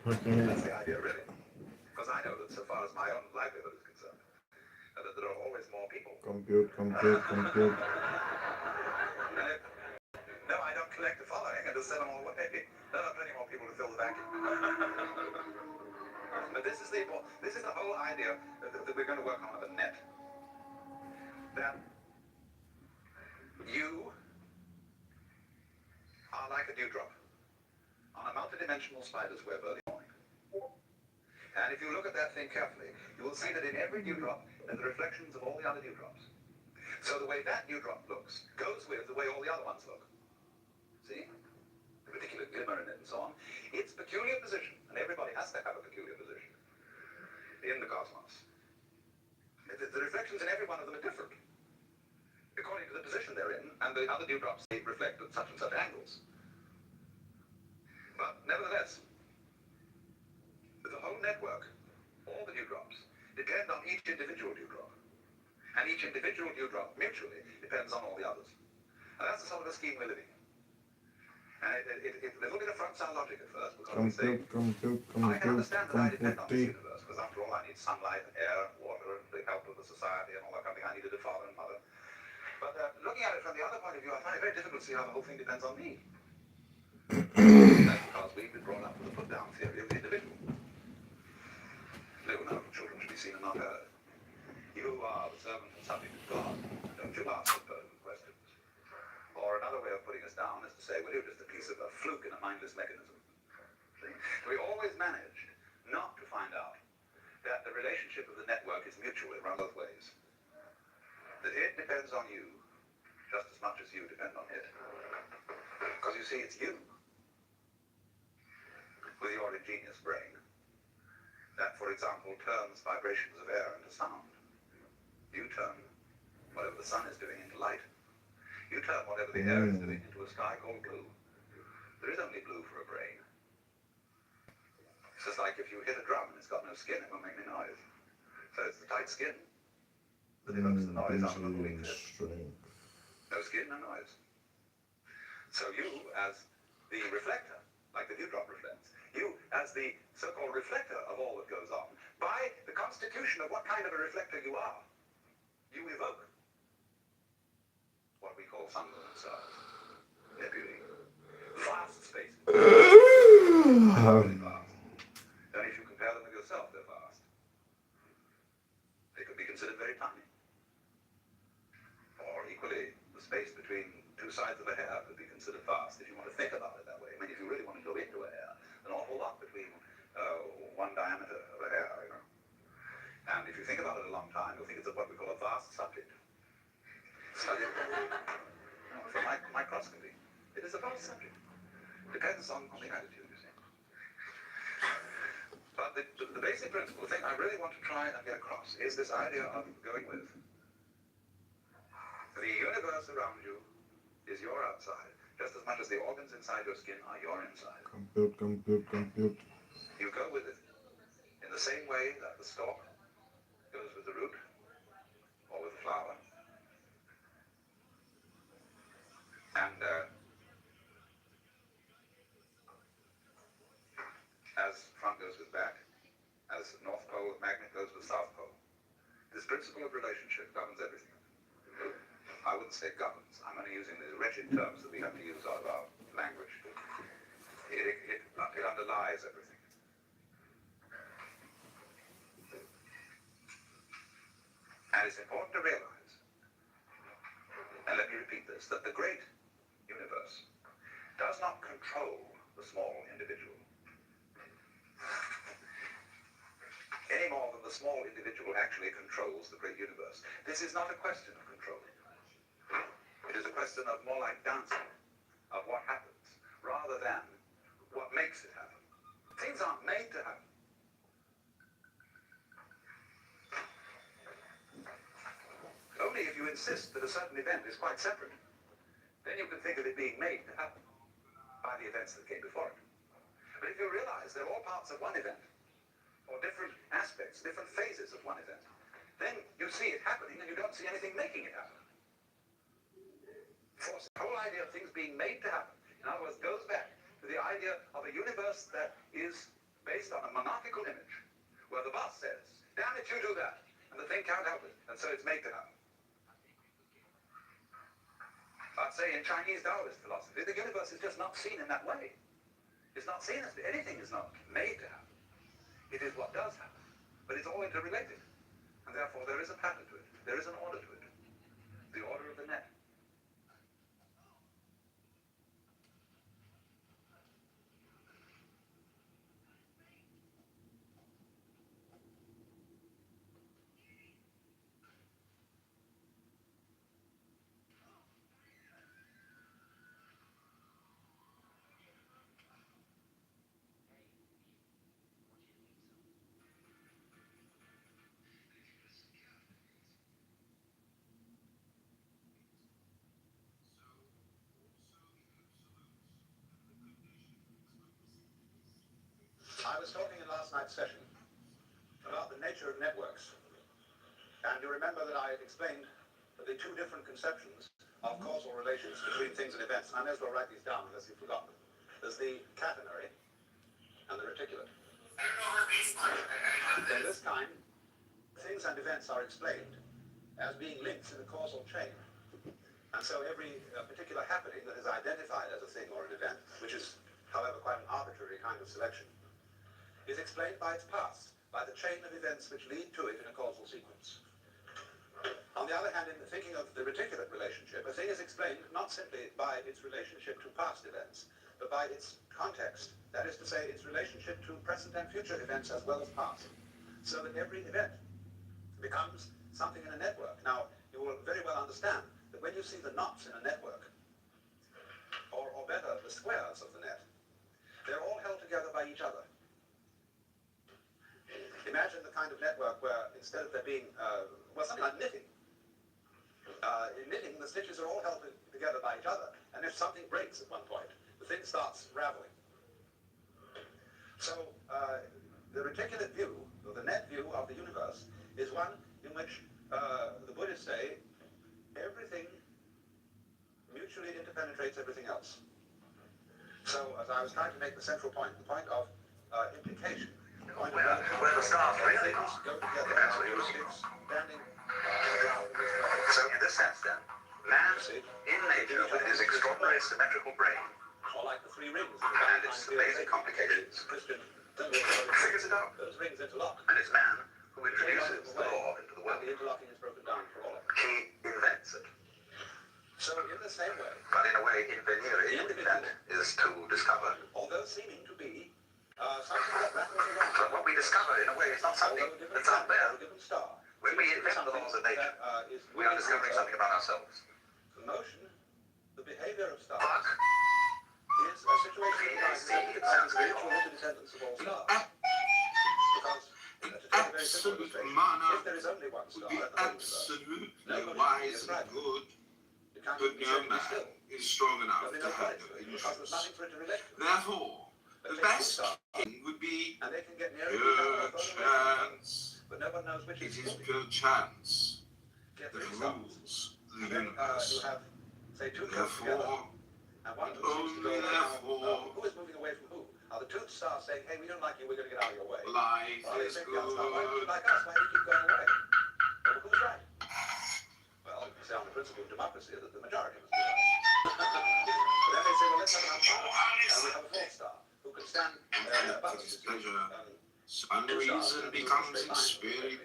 Okay. That's the idea, really. Because I know that so far as my own livelihood is concerned, that there are always more people. Compute. And if, no, I don't collect the following and just send them all away. There are plenty more people to fill the vacuum. But this is the whole idea that we're going to work on of a net. That you are like a dewdrop on a multidimensional spider's web early morning. And if you look at that thing carefully, you will see that in every dewdrop there are the reflections of all the other dewdrops. So the way that dewdrop looks goes with the way all the other ones look. See? The particular glimmer in it and so on. Its peculiar position, and everybody has to have a peculiar position in the cosmos. The reflections in every one of them are different, according to the position they're in, and the other dewdrops they reflect at such and such angles. But nevertheless, the whole network, all the dewdrops, depend on each individual dewdrop. And each individual dewdrop mutually depends on all the others. And that's the sort of a scheme we're living in. And it's a little bit of front-sound logic at first, because we say, I can understand that I depend on this universe, because after all I need sunlight and air and water and the help of the society and all that kind of thing. I needed a father and mother. But looking at it from the other point of view, I find it very difficult to see how the whole thing depends on me. That's because we've been brought up with a put-down theory of the individual. Little known children should be seen and not heard. You are the servant and subject of God. Don't you ask impertinent questions. Or another way of putting us down is to say, well, you're just a piece of a fluke in a mindless mechanism. See? We always managed not to find out that the relationship of the network is mutual. It runs both ways. That it depends on you just as much as you depend on it. Because you see, it's you, with your ingenious brain, that, for example, turns vibrations of air into sound. You turn whatever the sun is doing into light. You turn whatever the air is doing into a sky called blue. There is only blue for a brain. It's just like if you hit a drum and it's got no skin, it won't make any noise. So it's the tight skin that evokes the noise out of a moving fist. No skin, no noise. So you, as the reflector, like the dewdrop reflects, you, as the so-called reflector of all that goes on, by the constitution of what kind of a reflector you are, you evoke what we call sun, moon, and stars, nebulae, vast spaces. Really vast. And if you compare them with yourself, they're vast. They could be considered very tiny. Or equally, the space between two sides of a hair could be considered vast if you want to think about it that way. I mean, if you really want to go into a hair, an awful lot between one diameter of a hair, you know. And if you think about it a long time, you'll think it's what we call a vast subject. Studied from microscopy. It is a vast subject. Depends on the attitude, you see. But the basic principle, the thing I really want to try and get across, is this idea of going with. The universe around you is your outside, just as much as the organs inside your skin are your inside. Compute. You go with it in the same way that the stalk goes with the root or with the flower. And as front goes with back, as North Pole of magnet goes with South Pole, this principle of relationship governs everything. I wouldn't say governs. I'm only using these wretched terms that we have to use out of our language. It underlies everything. And it's important to realize, and let me repeat this, that the great universe does not control the small individual any more than the small individual actually controls the great universe. This is not a question of control. It is a question of more like dancing, of what happens, rather than what makes it happen. Things aren't made to happen. Only if you insist that a certain event is quite separate, then you can think of it being made to happen by the events that came before it. But if you realize they're all parts of one event, or different aspects, different phases of one event, then you see it happening and you don't see anything making it happen. For the whole idea of things being made to happen, in other words, goes back to the idea of a universe that is based based on a monarchical image, where the boss says, damn it, you do that, and the thing can't help it, and so it's made to happen. I'd say in Chinese Taoist philosophy, the universe is just not seen in that way. It's not seen as anything is not made to happen. It is what does happen. But it's all interrelated. And therefore there is a pattern to it. There is an order to it. The order of the net. I was talking in last night's session about the nature of networks. And you remember that I explained the two different conceptions of causal relations between things and events. And I may as well write these down unless you've forgotten them. There's the catenary and the reticulate. In this time, things and events are explained as being links in a causal chain. And so every particular happening that is identified as a thing or an event, which is, however, quite an arbitrary kind of selection, is explained by its past, by the chain of events which lead to it in a causal sequence. On the other hand, in thinking of the reticulate relationship, a thing is explained not simply by its relationship to past events, but by its context, that is to say, its relationship to present and future events as well as past, so that every event becomes something in a network. Now, you will very well understand that when you see the knots in a network, or better, the squares of the net, they're all held together by each other. Imagine the kind of network where instead of there being, something like knitting. In knitting, the stitches are all held together by each other. And if something breaks at one point, the thing starts raveling. So the reticulate view, or the net view of the universe, is one in which the Buddhists say everything mutually interpenetrates everything else. So as I was trying to make the central point, the point of implication, where the stars really are. Go together. So in this sense then, man in nature with his extraordinary symmetrical brain, or like the three rings, and its amazing complications, figures it out. Those rings interlock. And it's man who introduces the law into the world. The interlocking is broken down for all of it. He invents it. So in the same way, but in a way invenire, invent is to discover, although seeming to be something that rattles around. But what we discover, in a way, is not something that's out there. When we invent the laws of nature, we are discovering something about ourselves. The motion, the behavior of stars, is a situation that becomes the mutual interdependence of all stars. Because, to take a very simple illustration, if there is only one star in the universe, wise and good, but no man is strong enough to have no interests. Therefore, the best king would be perchance. But no one knows which it is perchance that rules the universe. Therefore, and only therefore, who is moving away from who? Are the two stars saying, hey, we don't like you, we're going to get out of your way? Life is good. Why do you like us? Why do you keep going away? Well, who's right? Well, you say on the principle of democracy that the majority must be right. But then they say, well, let's have an umpire. And we have a fourth star who can stand above his pleasure. Unreason becomes in spirit.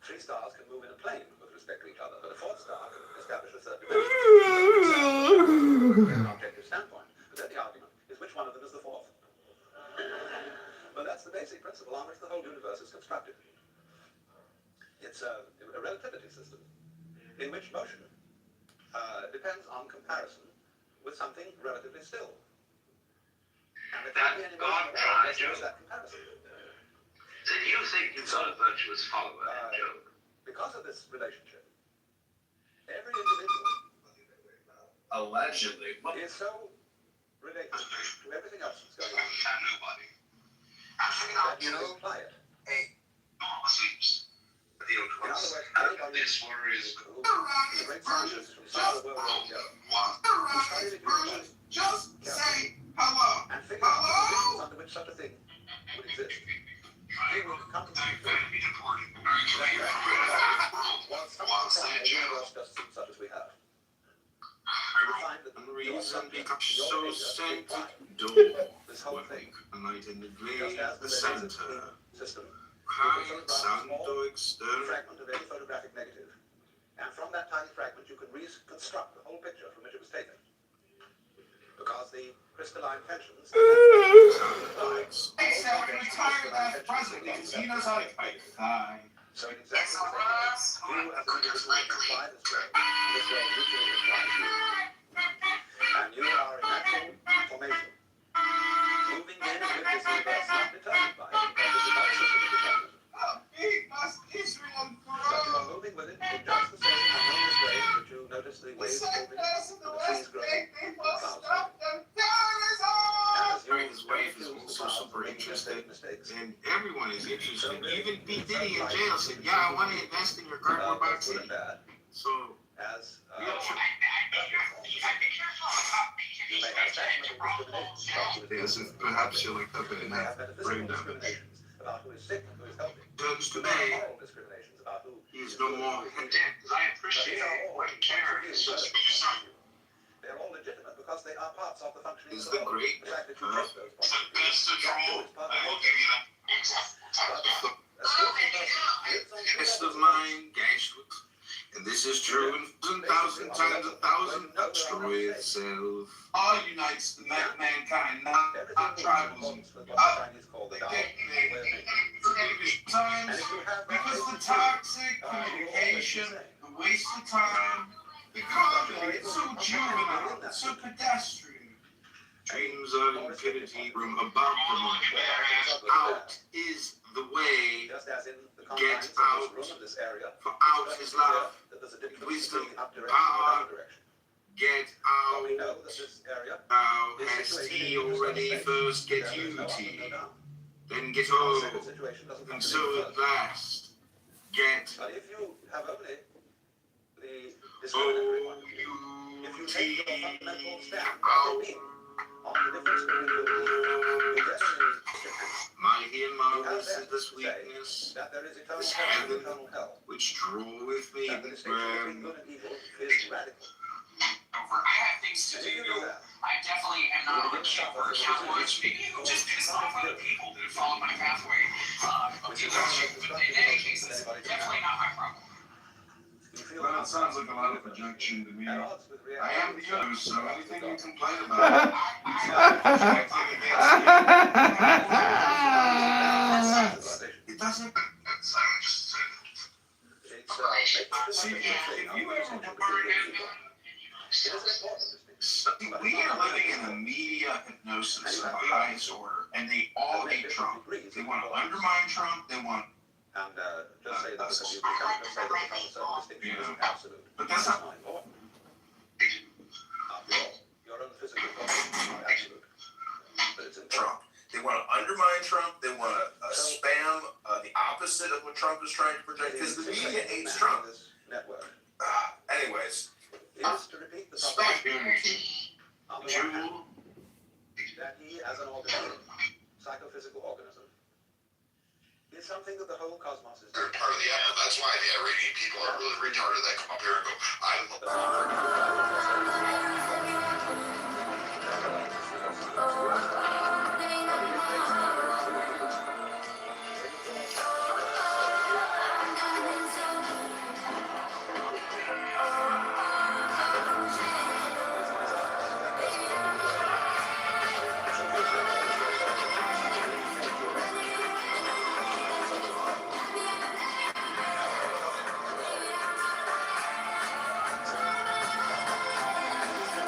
Three stars can move in a plane with respect to each other, but a fourth star can establish a third dimension from an objective standpoint. But then the argument is which one of them is the fourth. Well, that's the basic principle on which the whole universe is constructed. It's a relativity system in which motion depends on comparison with something relatively still. And there can't be any motion unless there is that comparison. So do you think you've got a virtuous follower, Job? Because of this relationship, every individual Allegedly. is so related to everything else that's going on. And nobody. That you apply it. Sleeps. In other words, anybody This worries. the great scientists from some of the world together who study the universe Just say hello. and figure out the conditions under which such a thing would exist. scented door, one week, a night in the glade, the center. Hide santo external. Fragment of any photographic negative. And from that tiny fragment, you can reconstruct the whole picture from which it was taken. Because the crystalline tensions. Except for retired as president because he knows how to fight thigh. So in exactly the same way, you as an individual apply this way mutually applies you. And you are in actual formation. Moving in with this universe not determined by it, because this is not system determined. But you are moving with it in just the same harmonious way that you notice the waves moving, the trees growing, the clouds moving. His wife is also super interested, and everyone is interested. Even P. Diddy in jail said, "Yeah, I want to invest in your cardboard box city." So, as You may have you may have sexual discrimination. yes, if perhaps you're like up in You may have that brain metaphysical damage. discriminations about who is sick and who is healthy. Turns to You may have May, moral discriminations about who he is no more. because I appreciate what you care. They're all legitimate because they are parts of the functioning Is of the the whole. great The fact that you take those points of view, Best of that all, is part I of will it. give you that. But a skillful person lives on two Test of levels. mind, gashed with. And this is true in 1,000 times 1,000. Destroy itself. All unites mankind, not Everything tribalism. is what the Chinese call the Tao, the way of nature. And Times, if you have that because the basis, toxic you will always be communication, sane. the waste of time, the conflict, it's so juvenile, it's so pedestrian. Dreams of infinity room above the moon. Out is the way, Just as in the Get confines out. of this room, of this area, for out is love. that there's a difference Wisdom, between up direction power. and down direction. Get But we out. know that this area Thou is hast situated tea in already, space. first get There is you no up and tea, no down. then get The O, second situation doesn't come and to so me at first. last get But if you have only the discriminatory O, point of view, if you U, take your T, fundamental stand O. on the difference between good and evil, you get the Mighty and marvelous is the sweetness that there is eternal This heaven and heaven eternal hell. which draweth me That the distinction between when good and evil is radical. I have things to And if you do. do that, I definitely am not on the keyboard account much. Maybe you just piss off other people that follow my pathway of which is dealership. But in any case, it's definitely not my problem. you feel Well, it sounds like a lot of projection to me. at odds with I am reality. the other, so anything you complain about, it doesn't. See, if you ever we are living in a media hypnosis of the highest order, and they all hate Trump. They want to undermine Trump. They want, And just say that because you become just say that because a certain distinction isn't absolute. but that's not. important. After all, your own physical bodies are absolute. But it's important. Trump. They want to undermine Trump. They want to spam the opposite of what Trump is trying to project. Because the media hates Trump. This network Anyways, is to repeat the Stop proposition on the one hand, Jewel, that he, as an organism, psychophysical organism, is something that the whole cosmos is They're doing. part of the animal. That's why the Iranian people are really retarded that come up here and go, I love But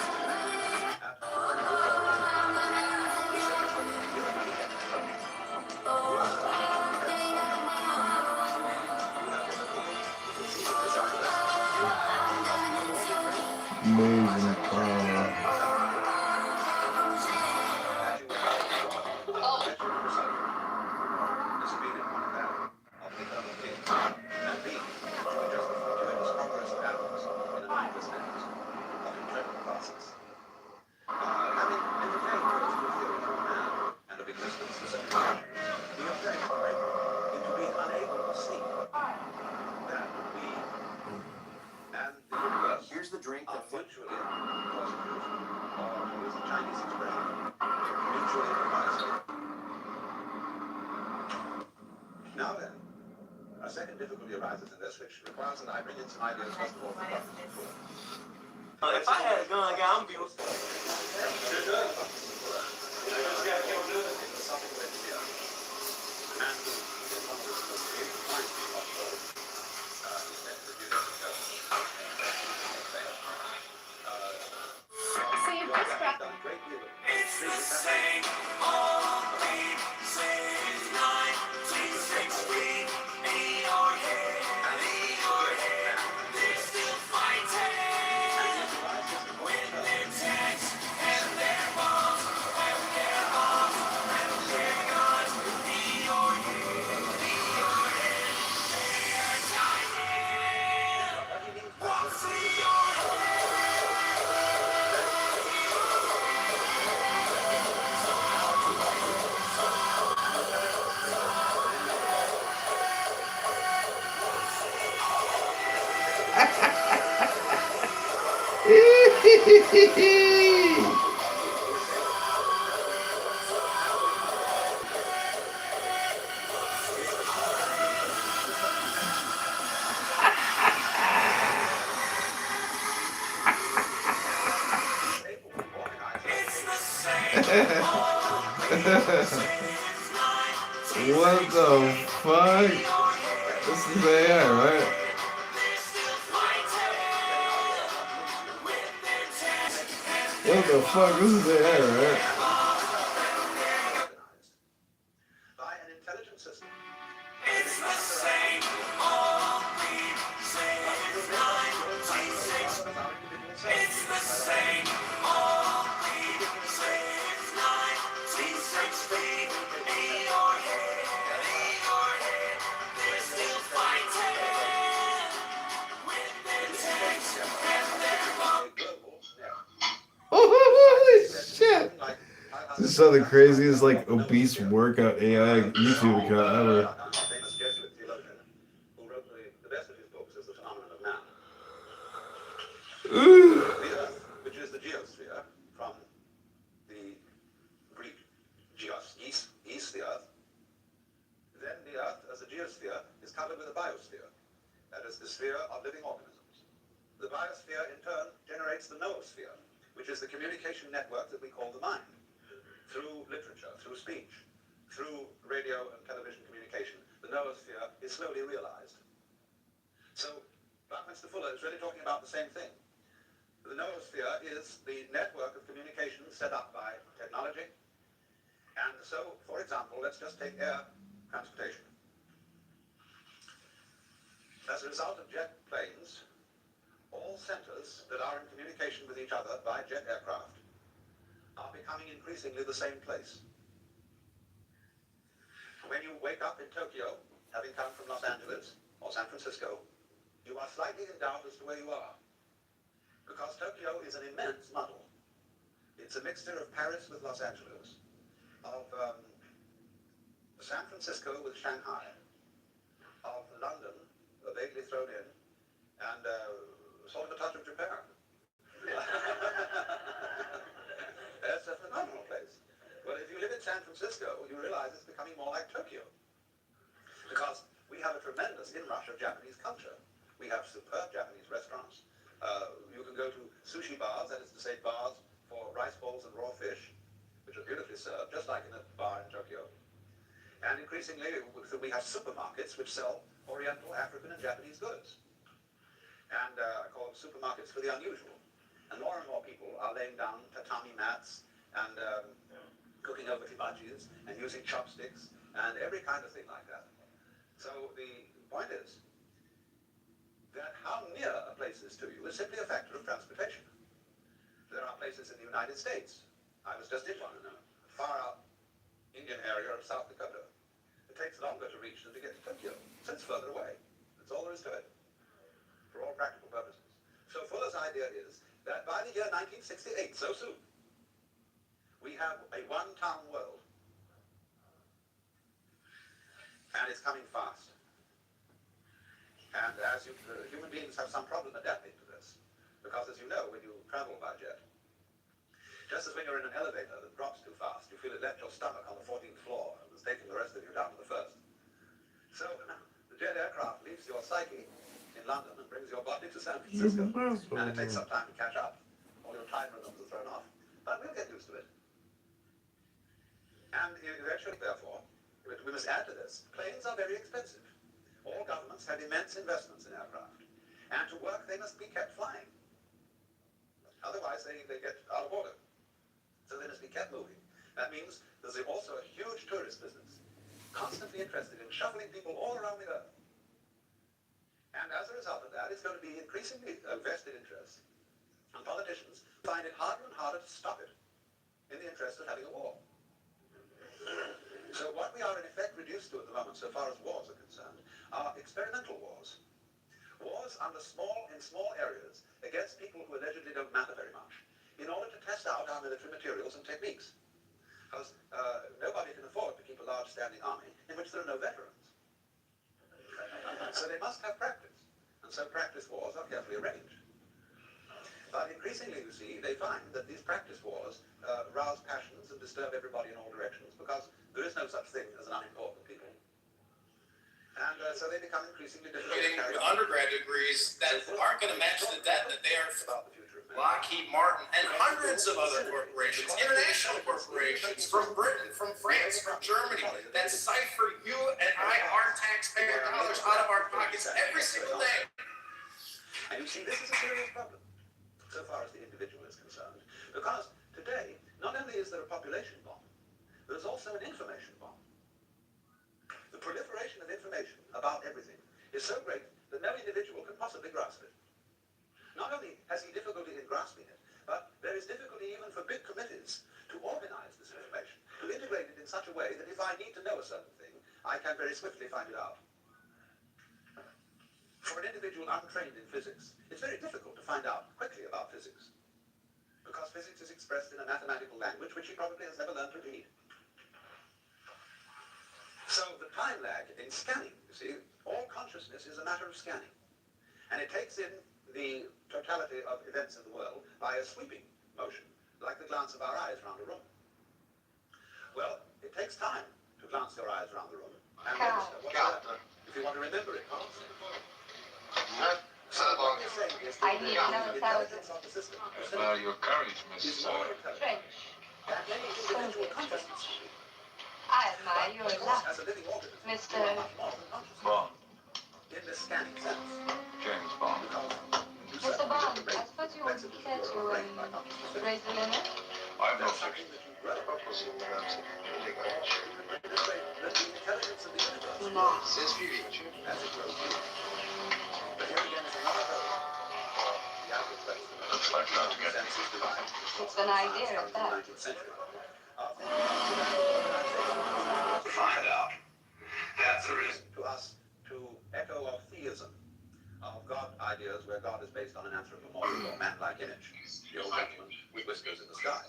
A second difficulty arises in this, which requires that I bring in some ideas, first of all, from Dr. Fuller. If I had a gun, guy, I'm be. It's the same old theme since 1960. In your head, they're still fighting with their tanks and their bombs and their bombs and their guns. In your head, they're dying. Walk through your What the fuck? This is AI, right? What the fuck? This is AI, right? by an intelligent system. It's the same old theme since 1960. It's the same old theme since 1960. In your head, they're still fighting with their tanks and their bombs. Holy shit! This is the craziest, like, obese workout AI YouTube account ever. Famous Jesuit theologian who wrote the best of his books is The Phenomenon of Man. The Earth, which is the geosphere, from the Greek geos, geese, the Earth. Then the Earth, as a geosphere, is covered with a biosphere. That is the sphere of living organisms. The biosphere, in turn, generates the noosphere, which is the communication network that we call the mind. Through literature, through speech, through radio and television communication, the noosphere is slowly realized. So, Buckminster Fuller is really talking about the same thing. The noosphere is the network of communication set up by technology. And so, for example, let's just take air transportation. As a result of jet planes, all centers that are in communication with each other by jet aircraft are becoming increasingly the same place. When you wake up in Tokyo, having come from Los Angeles or San Francisco, you are slightly in doubt as to where you are. Because Tokyo is an immense muddle. It's a mixture of Paris with Los Angeles, of San Francisco with Shanghai, of London, vaguely thrown in, and sort of a touch of Japan. It's a phenomenal place. Well, if you live in San Francisco, you realize it's becoming more like Tokyo. Because we have a tremendous inrush of Japanese culture. We have superb Japanese restaurants. You can go to sushi bars, that is to say bars for rice balls and raw fish, which are beautifully served, just like in a bar in Tokyo. And increasingly, we have supermarkets which sell Oriental, African, and Japanese goods. And I call them supermarkets for the unusual. And more people are laying down tatami mats and cooking over hibachis and using chopsticks and every kind of thing like that. So the point is that how near a place is to you is simply a factor of transportation. There are places in the United States. I was just in one in a far out Indian area of South Dakota. It takes longer to reach than to get to Tokyo. So it's further away. That's all there is to it, for all practical purposes. So Fuller's idea is that by the year 1968, so soon, we have a one-town world. And it's coming fast. And as human beings have some problem adapting to this. Because as you know, when you travel by jet, just as when you're in an elevator that drops too fast, you feel it left your stomach on the 14th floor and it's taking the rest of you down to the first. So the jet aircraft leaves your psyche in London and brings your body to San Francisco. And it takes some time to catch up. All your time rhythms are thrown off. But we'll get used to it. And eventually, therefore, we must add to this, planes are very expensive. All governments have immense investments in aircraft. And to work, they must be kept flying. Otherwise, they get out of order. So they must be kept moving. That means there's also a huge tourist business, constantly interested in shuffling people all around the earth. And as a result of that, it's going to be increasingly a vested interest. And politicians find it harder and harder to stop it in the interest of having a war. So what we are in effect reduced to at the moment, so far as wars are concerned, are experimental wars. Wars in small areas against people who allegedly don't matter very much, in order to test out our military materials and techniques. Because nobody can afford to keep a large standing army in which there are no veterans. So they must have practice. And so practice wars are carefully arranged. But increasingly, you see, they find that these practice wars rouse passions and disturb everybody in all directions, because there is no such thing as an unimportant people. And so they become increasingly difficult to carry With out. undergrad degrees that aren't going to match the debt that they are About the future of man. Lockheed Martin and hundreds of other corporations, international corporations from Britain, from France, from Germany, that cipher you and I, our taxpayer dollars out of our pockets every single day. And you see, this is a serious problem, so far as the individual is concerned. Because today, not only is there a population bomb, there's also an information bomb. The proliferation of information about everything is so great that no individual can possibly grasp it. Not only has he difficulty in grasping it, but there is difficulty even for big committees to organize this information, to integrate it in such a way that if I need to know a certain thing, I can very swiftly find it out. For an individual untrained in physics, it's very difficult to find out quickly about physics, because physics is expressed in a mathematical language which he probably has never learned to read. So the time lag in scanning, you see, all consciousness is a matter of scanning. And it takes in the totality of events in the world by a sweeping motion, like the glance of our eyes around a room. Well, it takes time to glance your eyes around the room. And if you want to remember it, so what we're saying is that the intelligence of the system Well, your courage, is Miss. more intelligent than any individual consciousness. I admire your Of course, luck, as a living organism, Mr. you are much more than consciousness. Bond. In the scanning sense. James Bond. Mr. Bond, I suppose you wanted me to raise the limit? I've no objection. No. As it grows. But here again is another hurdle. The outer place. Looks like you're out to get me. Senses divine. It's an idea at that. 19th century. Find out. That's the reason. To us, to echo of theism, of God ideas where God is based on an anthropomorphic or man-like image, the old gentleman with whiskers in the sky.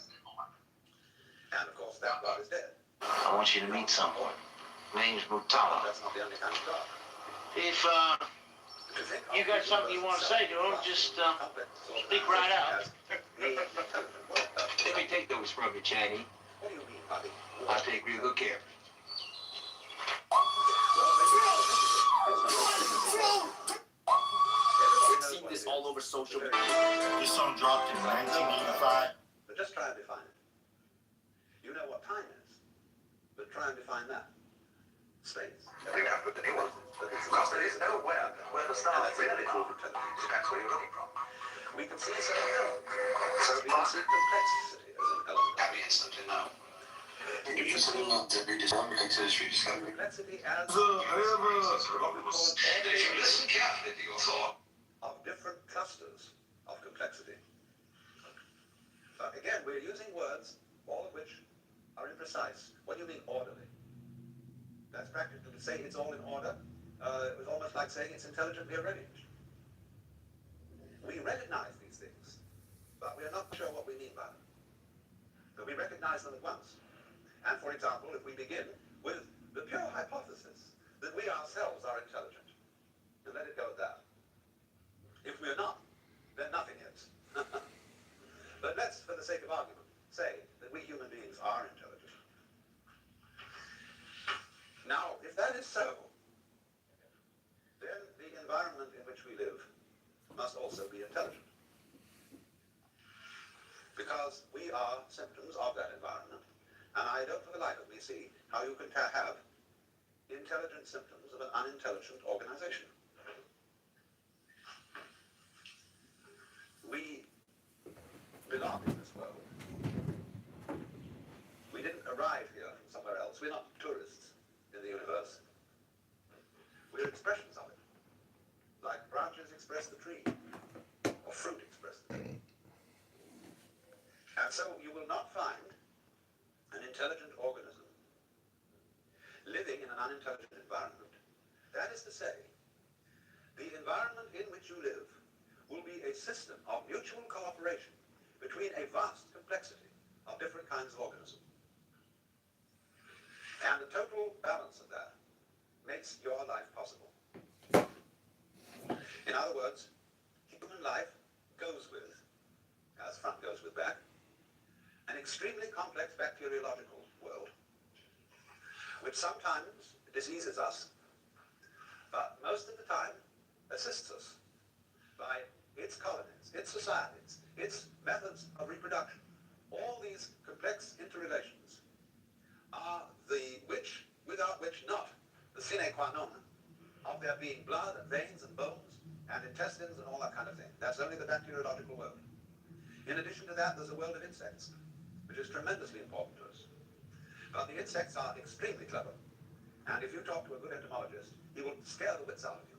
And of course, that God is dead. I want you to meet someone. Name's Mutala. That's not the only kind of God. If you got something you want to say to him, just speak right out. Let me take those from you, Chatty. What do you mean, Bobby? I'll take real good care of I've seen this all over social media. This song dropped in 1985. But just try and define it. You know what time is, but try and define that. Space. You can't put anyone. Because there is nowhere where the stars really are. Depends where you're looking from. We can see certain elements. So we can see complexity as an element. Can be instantly known. You're just rediscovery, rediscovery. Complexity as If you listen carefully to your thought, of different clusters of complexity. But again, we're using words, all of which are imprecise. What do you mean orderly? That's practical. To say it's all in order, it was almost like saying it's intelligently arranged. We recognize these things, but we are not sure what we mean by them. But we recognize them at once. And for example, if we begin with the pure hypothesis that we ourselves are intelligent, and let it go at that. If we're not, then nothing is. But let's, for the sake of argument, say that we human beings are intelligent. Now, if that is so, must also be intelligent. Because we are symptoms of that environment, and I don't for the life of me see how you can have intelligent symptoms of an unintelligent organization. We belong in this world. We didn't arrive here from somewhere else. We're not tourists in the universe. We're expressions of it. Like branches express the tree, or fruit express the tree. And so you will not find an intelligent organism living in an unintelligent environment. That is to say, the environment in which you live will be a system of mutual cooperation between a vast complexity of different kinds of organisms. And the total balance of that makes your life possible. In other words, human life goes with, as front goes with back, an extremely complex bacteriological world, which sometimes diseases us, but most of the time assists us by its colonies, its societies, its methods of reproduction. All these complex interrelations are without which not the sine qua non of there being blood and veins and bones and intestines and all that kind of thing. That's only the bacteriological world. In addition to that, there's a world of insects, which is tremendously important to us. But the insects are extremely clever. And if you talk to a good entomologist, he will scare the wits out of you,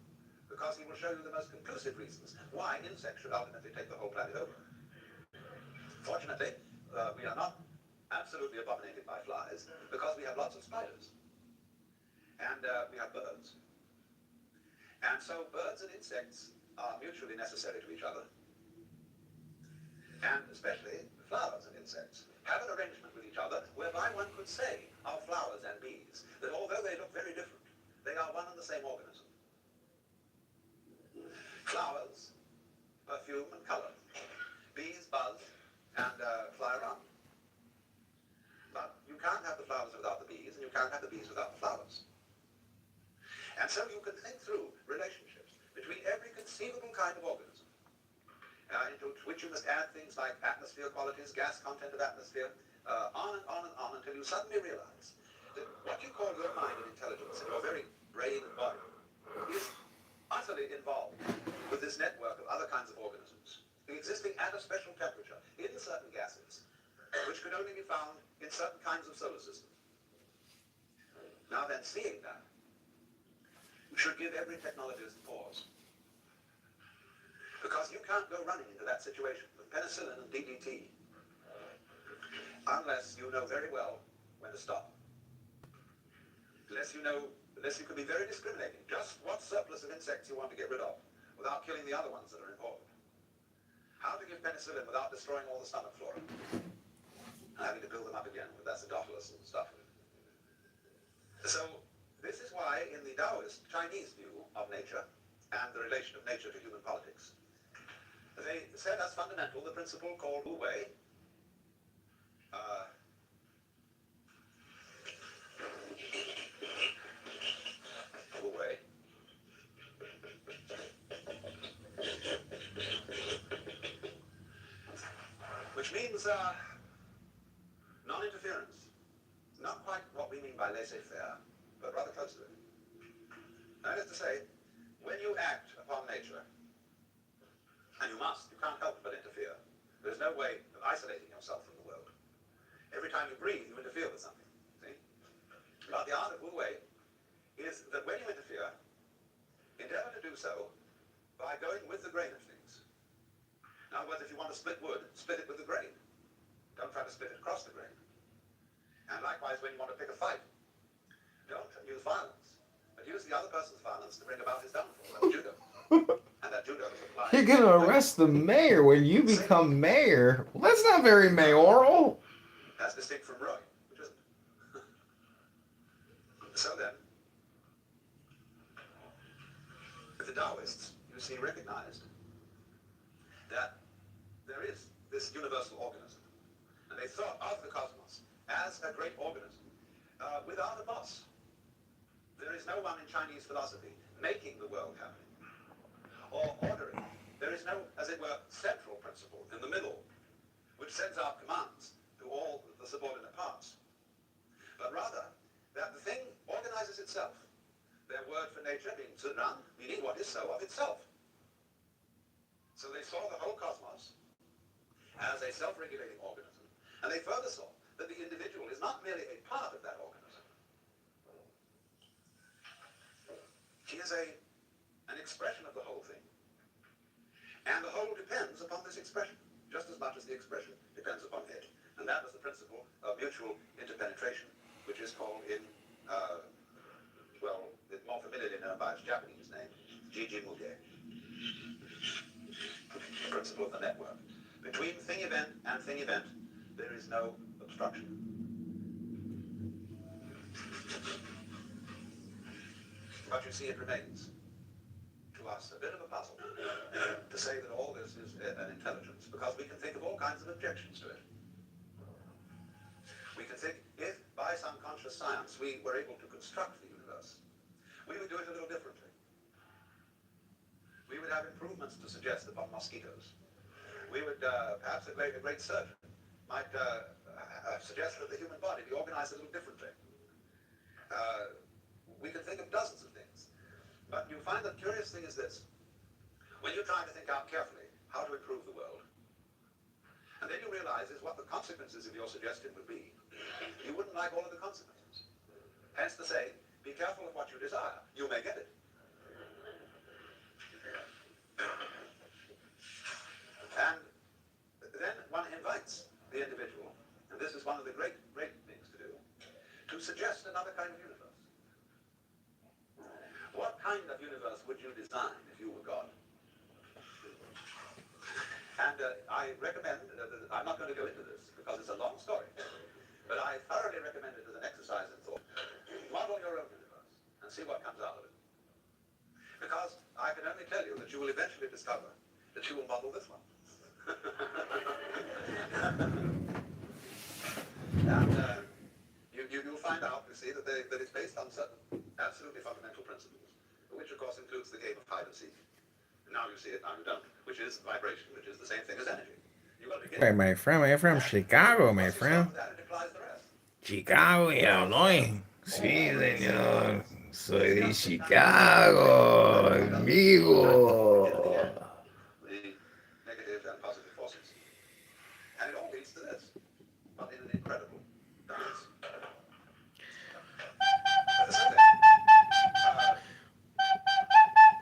because he will show you the most conclusive reasons why insects should ultimately take the whole planet over. Fortunately, we are not absolutely abominated by flies, because we have lots of spiders. And we have birds. And so birds and insects are mutually necessary to each other. And especially flowers and insects have an arrangement with each other whereby one could say of flowers and bees that although they look very different, they are one and the same organism. Flowers perfume and color. Bees buzz and fly around. But you can't have the flowers without the bees, and you can't have the bees without the flowers. And so you can think through relationships between every conceivable kind of organism, into which you must add things like atmosphere qualities, gas content of atmosphere, on and on and on, until you suddenly realize that what you call your mind and intelligence and your very brain and body is utterly involved with this network of other kinds of organisms existing at a special temperature in certain gases, which could only be found in certain kinds of solar systems. Now then, seeing that should give every technologist pause. Because you can't go running into that situation with penicillin and DDT unless you know very well when to stop. Unless you can be very discriminating, just what surplus of insects you want to get rid of without killing the other ones that are important. How to give penicillin without destroying all the stomach flora and having to build them up again with acidophilus and stuff. So this is why in the Taoist Chinese view of nature and the relation of nature to human politics, they set as fundamental the principle called Wu Wei. Wu Wei. Which means non-interference. Not quite what we mean by laissez-faire, but rather close to it. That is to say, when you act upon nature, and you can't help but interfere. There's no way of isolating yourself from the world. Every time you breathe, you interfere with something. See? But the art of Wu Wei is that when you interfere, endeavor to do so by going with the grain of things. In other words, if you want to split wood, split it with the grain. Don't try to split it across the grain. And likewise, when you want to pick a fight, don't use violence, but use the other person's violence to bring about his downfall. That's judo. And that judo is applied. You're gonna arrest the mayor when you become mayor? Well, that's not very mayoral. That's distinct from Roy, which isn't. So then, the Taoists, you see, recognized that there is this universal organism. And they thought of the cosmos as a great organism without a boss. There is no one in Chinese philosophy making the world happen or ordering There is no, as it were, central principle in the middle, which sends out commands to all the subordinate parts. But rather, that the thing organizes itself, their word for nature being tsunan, meaning what is so of itself. So they saw the whole cosmos as a self-regulating organism, and they further saw that the individual is not merely a part of that organism. He is an expression of the whole thing. And the whole depends upon this expression, just as much as the expression depends upon it. And that was the principle of mutual interpenetration, which is called in, it's more familiarly known by its Japanese name, Jijimuge. The principle of the network. Between thing event and thing event, there is no obstruction. But you see, it remains to us a bit of a puzzle to say that all this is an intelligence, because we can think of all kinds of objections to it. We can think, if by some conscious science we were able to construct the universe, we would do it a little differently. We would have improvements to suggest upon mosquitoes. We would, perhaps a great surgeon might suggest that the human body be organized a little differently. We can think of dozens of things. But you find the curious thing is this. When you're trying to think out carefully how to improve the world, and then you realize is what the consequences of your suggestion would be, you wouldn't like all of the consequences. Hence to say, be careful of what you desire. You may get it. And then one invites the individual, and this is one of the great things to do, to suggest another kind of universe. What kind of universe would you design if you were God? And I recommend, I'm not going to go into this because it's a long story, but I thoroughly recommend it as an exercise in thought. Model your own universe and see what comes out of it. Because I can only tell you that you will eventually discover that you will model this one. And you'll find out, you see, that it's based on certain absolutely fundamental principles, which of course includes the game of hide and seek. Now you see it, now you don't, which is vibration, which is the same thing as energy. Hey, my friend, I'm from Chicago, my friend. Chicago, Illinois. Sí, señor. Soy de Chicago, amigo. The negative and positive forces. And it all leads to this, but in an incredible dance.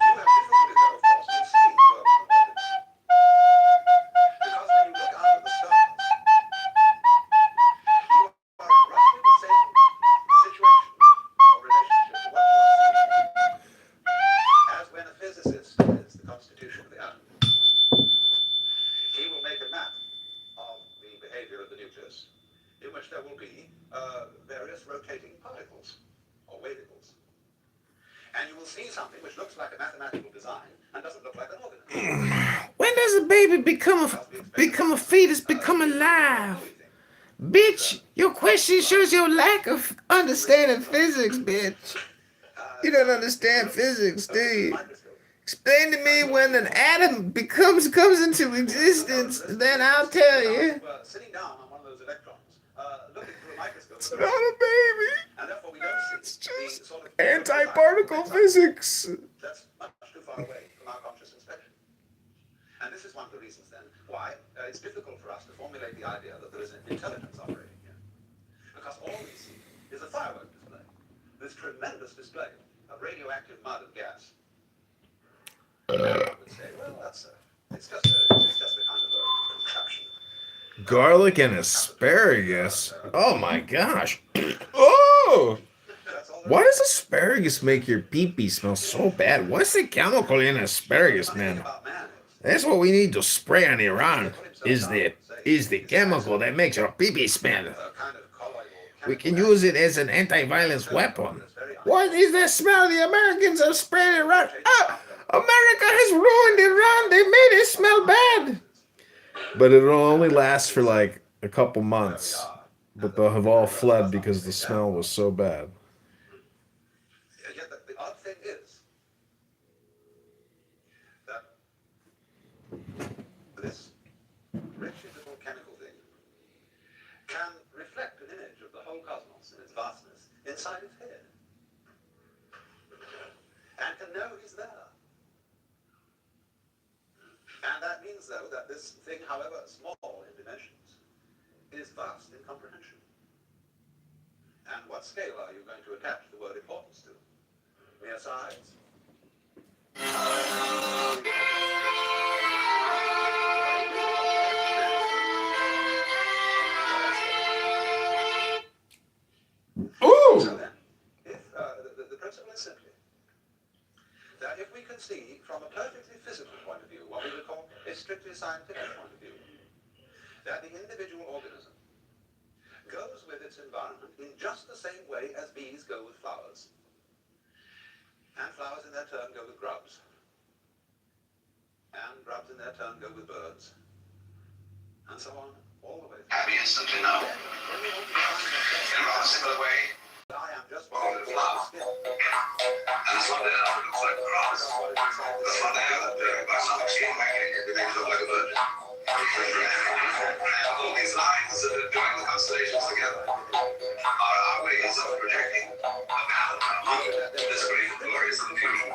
You have difficulty, though, of course, in seeing the world from the positive. Because when you look out at the stars, you are in roughly the same situation or relationship to what you are seeing as when a physicist studies the constitution of the atom. He will make a map of the behavior of the nucleus in which there will be various rotating particles or wavicles. And you will see something which looks like a mathematical design and doesn't look like an organism. When does a baby become a fetus, become alive? Bitch, your question shows your lack of understanding physics, bitch. You don't understand physics, do you? Explain to me when an atom comes into existence, then I'll tell you. Sitting down on one of those electrons, looking through a microscope. It's not a baby. And therefore we don't see It's just the sort of anti-particle physics. That's much too far away from our conscious inspection. And this is one of the reasons then why it's difficult for us to formulate the idea that there is an intelligence operating here. Because all we see is a firework display. This tremendous display of radioactive mud and gas. And I would say, well, it's just a kind of a contraption. Garlic and asparagus. Oh my gosh. Oh! Why does asparagus make your pee-pee smell so bad? What's the chemical in asparagus, man? That's what we need to spray on Iran. Is the chemical that makes your pee-pee smell. We can use it as an anti-violence weapon. What is that smell the Americans are spraying Iran? Ah! America has ruined Iran. They made it smell bad. But it'll only last for like a couple months. But they'll have all fled because the smell was so bad. Yet the odd thing is that inside his head. And can know he's there. And that means, though, that this thing, however small in dimensions, is vast in comprehension. And what scale are you going to attach the word importance to? Mere size? Ooh! So then, if, the principle is simply that if we conceive from a perfectly physical point of view, what we would call a strictly scientific point of view, that the individual organism goes with its environment in just the same way as bees go with flowers, and flowers in their turn go with grubs, and grubs in their turn go with birds, and so on, all the way through. Happy instantly now. In a rather similar way, I am just we're all in flower. And this one there looks like grass. This one there, by some extreme mechanic, makes it look like a bird. And all these lines that are doing the constellations together are our ways of projecting a pattern among this great glorious confusion,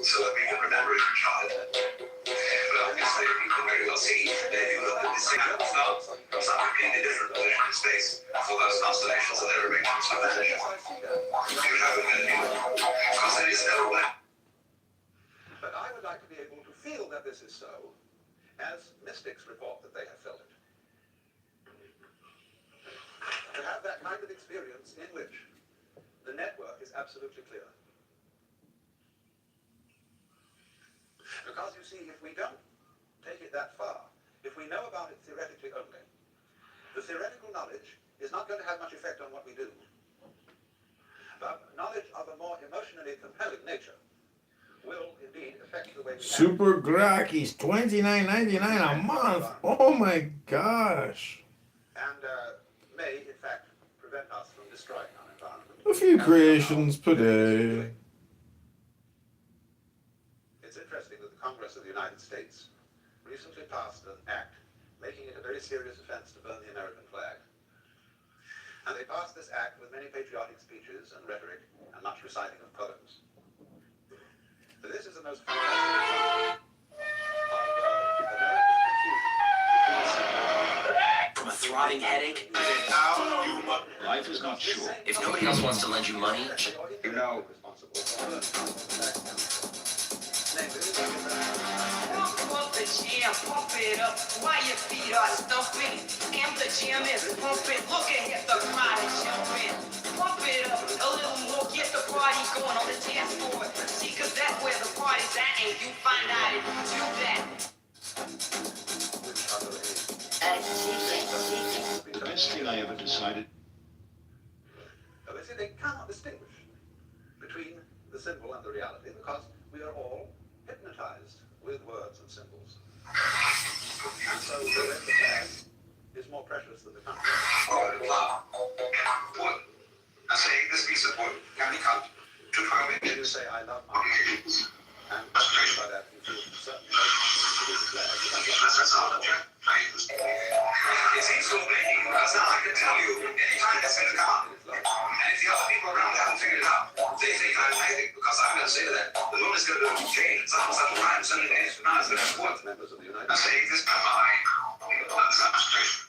so that we can remember it in childhood. But obviously, you can very well see that if you look at the same stars from some completely different position in space, for those constellations that they're arranged so that you have a melody, because there is no way. But I would like to be able to feel that this is so, as mystics report that they have felt it. To have that kind of experience in which the network is absolutely clear. Because you see, if we don't take it that far, if we know about it theoretically only, the theoretical knowledge is not going to have much effect on what we do. But knowledge of a more emotionally compelling nature will indeed affect the way we Super Gracky's $29.99 a month. Oh my gosh. and may, in fact, prevent us from destroying our environment. A few creations per day. It's interesting that the Congress of the United States recently passed an act making it a very serious offense to burn the American flag. And they passed this act with many patriotic speeches and rhetoric and much reciting of poems. But this is the most fantastic of American confusion. From a throbbing headache? Life is not short. If nobody else wants to lend you money, You know, Pump the jam, pump it up while your feet are stumping. And the jam is pumping. Look ahead, the crowd is jumping. Pump it up a little more, get the party going on the dance floor. See, cause that's where the party's at, and you find out if you do that. the best thing I ever decided. They say they cannot distinguish between the symbol and the reality because we are all hypnotized with words and symbols. And so the past is more precious than the country. Wood. I say this piece of wood can be cut to 12 When you inches. say, I love my country, and by that you feel certain emotions to the flag. That's all the jet planes. It seems so vague, because now I can tell you anytime it's going to come up. And if the other people around haven't figured it out, they think I'm magic, because I'm going to say that the moon is going to change at such a time, suddenly it's not going to have wood. Members of the United I say this by my demonstration.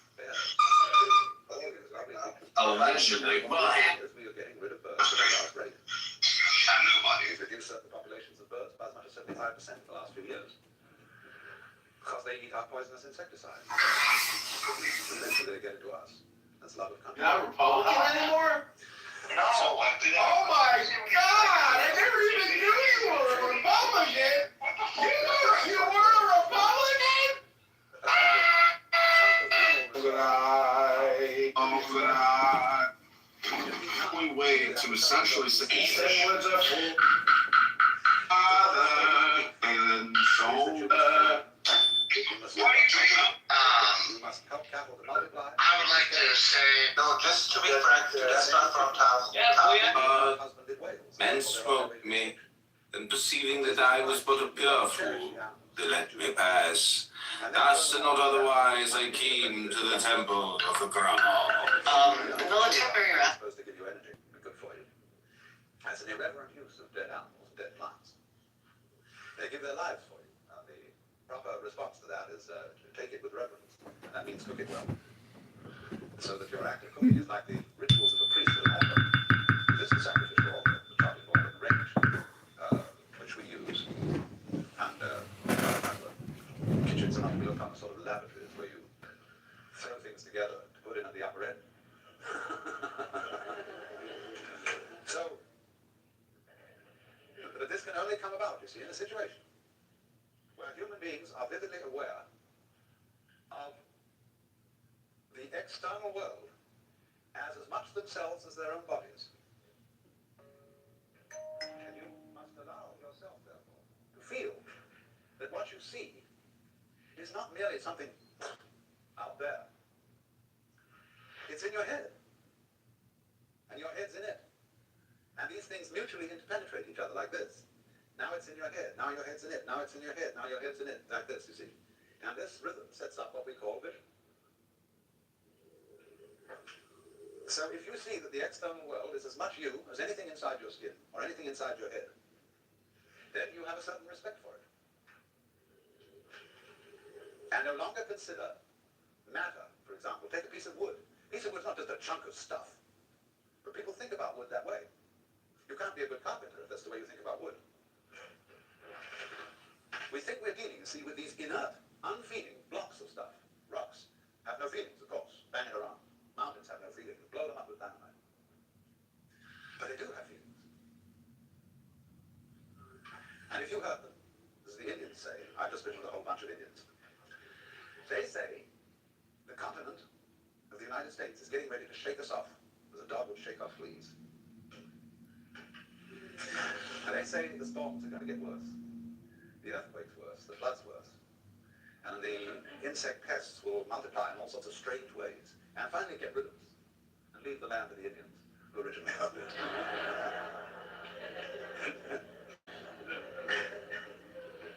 allegedly. Well, As we are getting rid of birds at a large rate. And nobody. We've reduced the populations of birds by as much as 75% in the last few years. Because they eat our poisonous insecticides. Eventually they get it to us. That's love of country. You're not Republican anymore? No, I didn't. Oh my God! I never even knew you were a Republican! You were a Republican? Only way to essentially say and shoulder. What are you drinking? We must help cattle to multiply. I would like to say, No, just to be frank, that's not from town. Husband did Wales. Men spoke me, and perceiving that I was but a pure fool, they let me pass. Thus and not otherwise I came to the temple of the Grammar. Military supposed to give you energy. Be good for you. as an irreverent use of dead animals, dead plants. They give their lives for you. The proper response to that is to take it with reverence. And that means cook it well. So that your act of cooking is like the rituals of a priest at an altar. This is a sacrificial altar, the charted altar, the range, which we use. And kitchens are not built on sort of lavatories where you throw things together to put in at the upper end. So, but this can only come about, you see, in a situation where human beings are vividly aware of the external world as much themselves as their own bodies. And you must allow yourself, therefore, to feel that what you see is not merely something out there. It's in your head. And your head's in it. And these things mutually interpenetrate each other like this. Now it's in your head. Now your head's in it. Now it's in your head. Now your head's in it. Like this, you see. And this rhythm sets up what we call vision. So if you see that the external world is as much you as anything inside your skin or anything inside your head, then you have a certain respect for it. And no longer consider matter, for example. Take a piece of wood. A piece of wood's not just a chunk of stuff. But people think about wood that way. You can't be a good carpenter if that's the way you think about wood. We think we're dealing, you see, with these inert, unfeeling blocks of stuff. Rocks have no feelings, of course. Bang it around. Mountains have no feelings. Blow them up with dynamite. But they do have feelings. And if you heard them, as the Indians say, I've just been with a whole bunch of Indians, they say the continent of the United States is getting ready to shake us off as a dog would shake off fleas. And they say the storms are going to get worse. The earthquake's worse, the flood's worse. And the insect pests will multiply in all sorts of strange ways. And finally get rid of us. And leave the land to the Indians who originally owned it.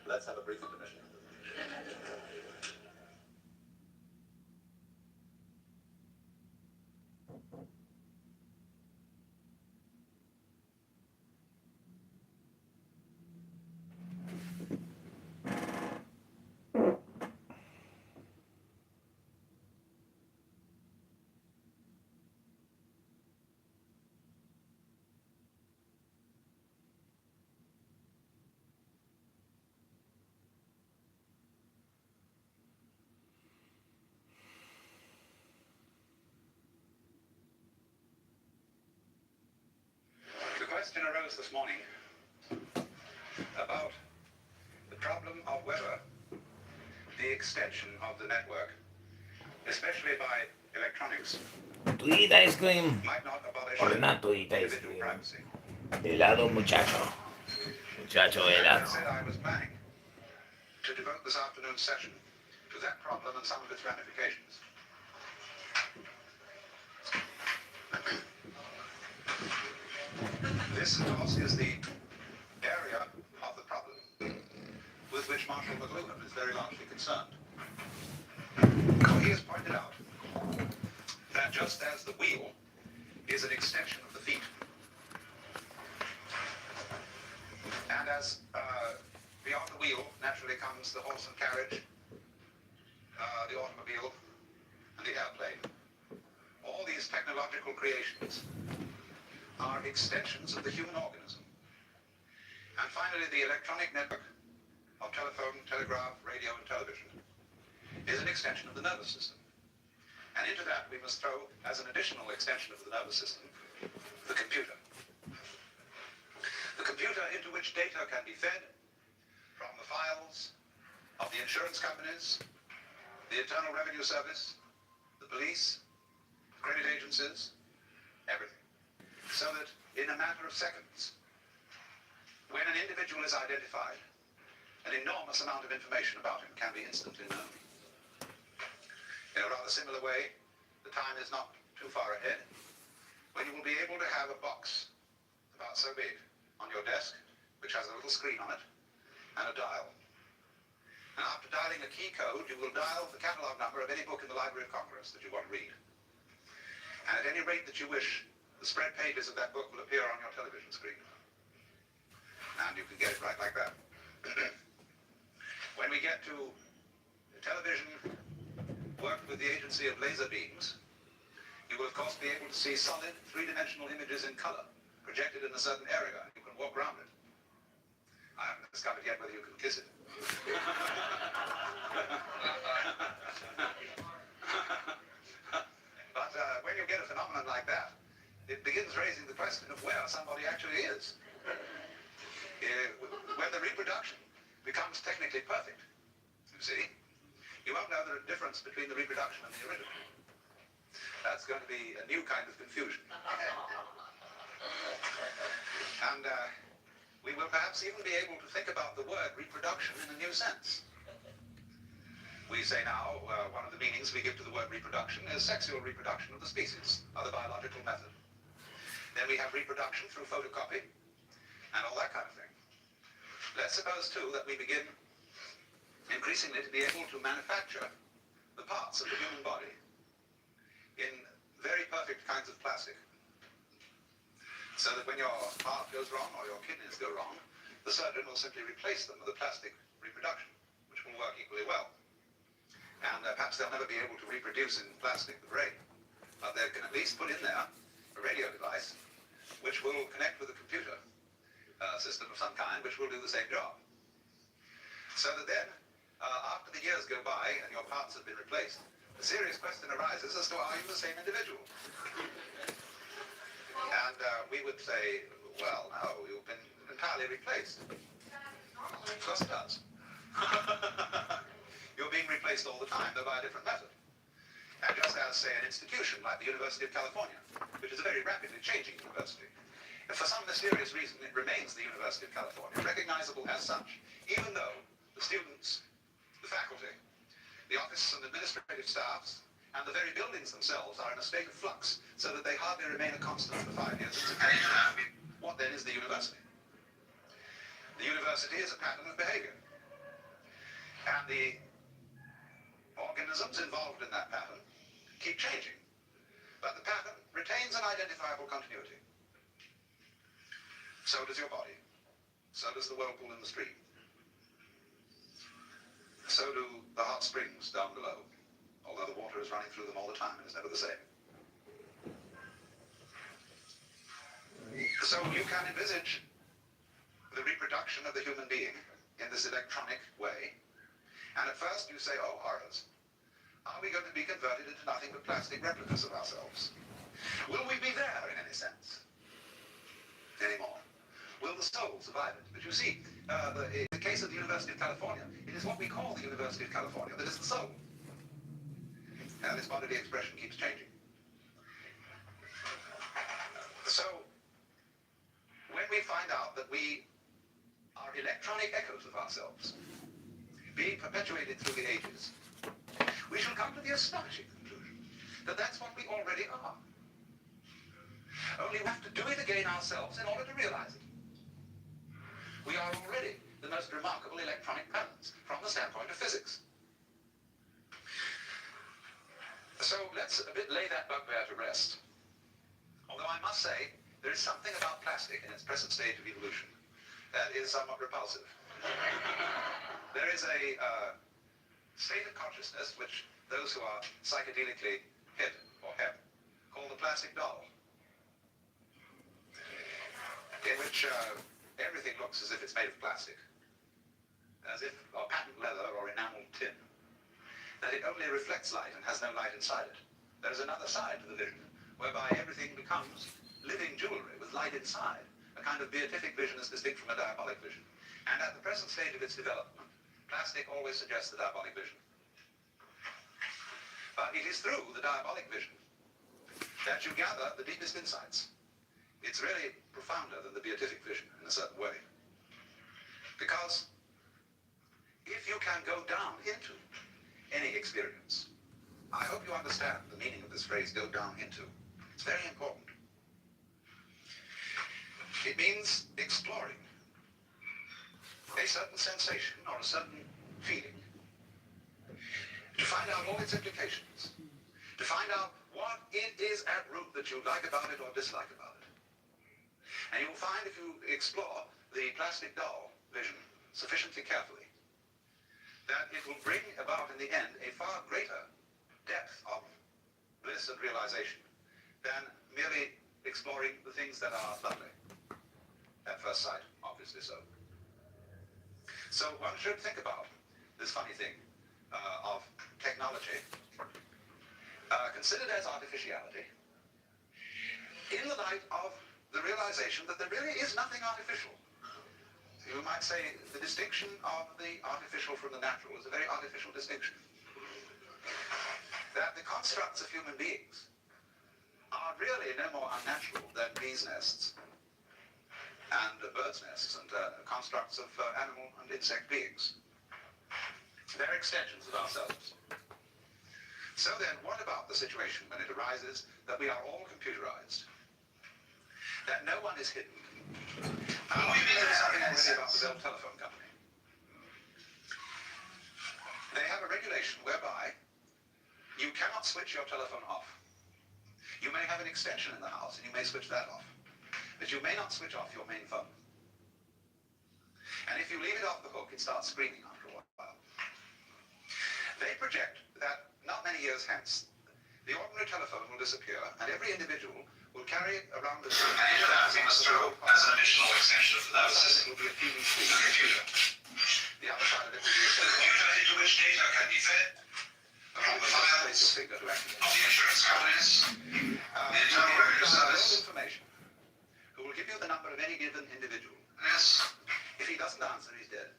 Let's have a brief intermission. The question arose this morning about the problem of whether the extension of the network, especially by electronics, To eat ice cream might not abolish or not to eat ice individual cream. privacy. Helado, muchacho. Muchacho I helado. said I was planning to devote this afternoon's session to that problem and some of its ramifications. This, of course, is the area of the problem with which Marshall McLuhan is very largely concerned. For he has pointed out that just as the wheel is an extension of the feet, and as beyond the wheel naturally comes the horse and carriage, the automobile, and the airplane, all these technological creations are extensions of the human organism. And finally, the electronic network of telephone, telegraph, radio, and television is an extension of the nervous system. And into that we must throw, as an additional extension of the nervous system, the computer. The computer into which data can be fed from the files of the insurance companies, the Internal Revenue Service, the police, credit agencies, everything. So that in a matter of seconds, when an individual is identified, an enormous amount of information about him can be instantly known. In a rather similar way, the time is not too far ahead, when you will be able to have a box about so big on your desk, which has a little screen on it, and a dial. And after dialing a key code, you will dial the catalog number of any book in the Library of Congress that you want to read. And at any rate that you wish, the spread pages of that book will appear on your television screen. And you can get it right like that. When we get to television worked with the agency of laser beams, you will of course be able to see solid three-dimensional images in color projected in a certain area. You can walk around it. I haven't discovered yet whether you can kiss it. But when you get a phenomenon like that, it begins raising the question of where somebody actually is. When the reproduction becomes technically perfect, you see, you won't know the difference between the reproduction and the original. That's going to be a new kind of confusion. And we will perhaps even be able to think about the word reproduction in a new sense. We say now, one of the meanings we give to the word reproduction is sexual reproduction of the species, or the biological method. Then we have reproduction through photocopy, and all that kind of thing. Let's suppose, too, that we begin increasingly to be able to manufacture the parts of the human body in very perfect kinds of plastic. So that when your heart goes wrong or your kidneys go wrong, the surgeon will simply replace them with a plastic reproduction, which will work equally well. And perhaps they'll never be able to reproduce in plastic the brain, but they can at least put in there a radio device which will connect with a computer system of some kind, which will do the same job. So that then, after the years go by and your parts have been replaced, the serious question arises as to are you the same individual? And we would say, well, no, you've been entirely replaced. Of course it does. You're being replaced all the time, though by a different method. And just as, say, an institution like the University of California, which is a very rapidly changing university, if for some mysterious reason it remains the University of California, recognizable as such, even though the students, the faculty, the office and administrative staffs, and the very buildings themselves are in a state of flux, so that they hardly remain a constant for 5 years. What then is the university? The university is a pattern of behavior. And the organisms involved in that pattern keep changing. But the pattern retains an identifiable continuity. So does your body. So does the whirlpool in the stream. So do the hot springs down below, although the water is running through them all the time and is never the same. So you can envisage the reproduction of the human being in this electronic way. And at first you say, oh, horrors. Are we going to be converted into nothing but plastic replicas of ourselves? Will we be there in any sense anymore? Will the soul survive it? But you see, in the case of the University of California, it is what we call the University of California that is the soul. And this bodily expression keeps changing. So, when we find out that we are electronic echoes of ourselves, being perpetuated through the ages, we shall come to the astonishing conclusion that that's what we already are. Only we have to do it again ourselves in order to realize it. We are already the most remarkable electronic patterns from the standpoint of physics. So let's a bit lay that bugbear to rest. Although I must say, there is something about plastic in its present stage of evolution that is somewhat repulsive. There is a state of consciousness which those who are psychedelically hit or hep call the plastic doll, in which everything looks as if it's made of plastic, as if or patent leather or enameled tin, that it only reflects light and has no light inside it. There is another side to the vision, whereby everything becomes living jewelry with light inside, a kind of beatific vision as distinct from a diabolic vision. And at the present stage of its development, plastic always suggests the diabolic vision. But it is through the diabolic vision that you gather the deepest insights. It's really profounder than the beatific vision in a certain way. Because if you can go down into any experience, I hope you understand the meaning of this phrase, go down into. It's very important. It means exploring a certain sensation or a certain feeling, to find out all its implications, to find out what it is at root that that you like about it or dislike about it. And you will find if you explore the plastic doll vision sufficiently carefully, that it will bring about in the end a far greater depth of bliss and realization than merely exploring the things that are lovely. At first sight, obviously so. So one should think about this funny thing of technology, considered as artificiality, in the light of the realization that there really is nothing artificial. You might say the distinction of the artificial from the natural is a very artificial distinction. That the constructs of human beings are really no more unnatural than bees' nests and birds' nests and constructs of animal and insect beings. They're extensions of ourselves. So then, what about the situation when it arises that we are all computerized? That no one is hidden? I'll tell you something already about the Bell Telephone Company. They have a regulation whereby you cannot switch your telephone off. You may have an extension in the house and you may switch that off, but you may not switch off your main phone. And if you leave it off the hook, it starts screaming after a while. They project that not many years hence, the ordinary telephone will disappear and every individual will carry it around the room. And you have as an additional extension of the nervous system, It will be a TV screen. the computer. The other side of it will be a The cellular. computer into which data can be fed from the files of the insurance companies, the internal radio service. Information. Who will give you the number of any given individual. Yes. If he doesn't answer, he's dead.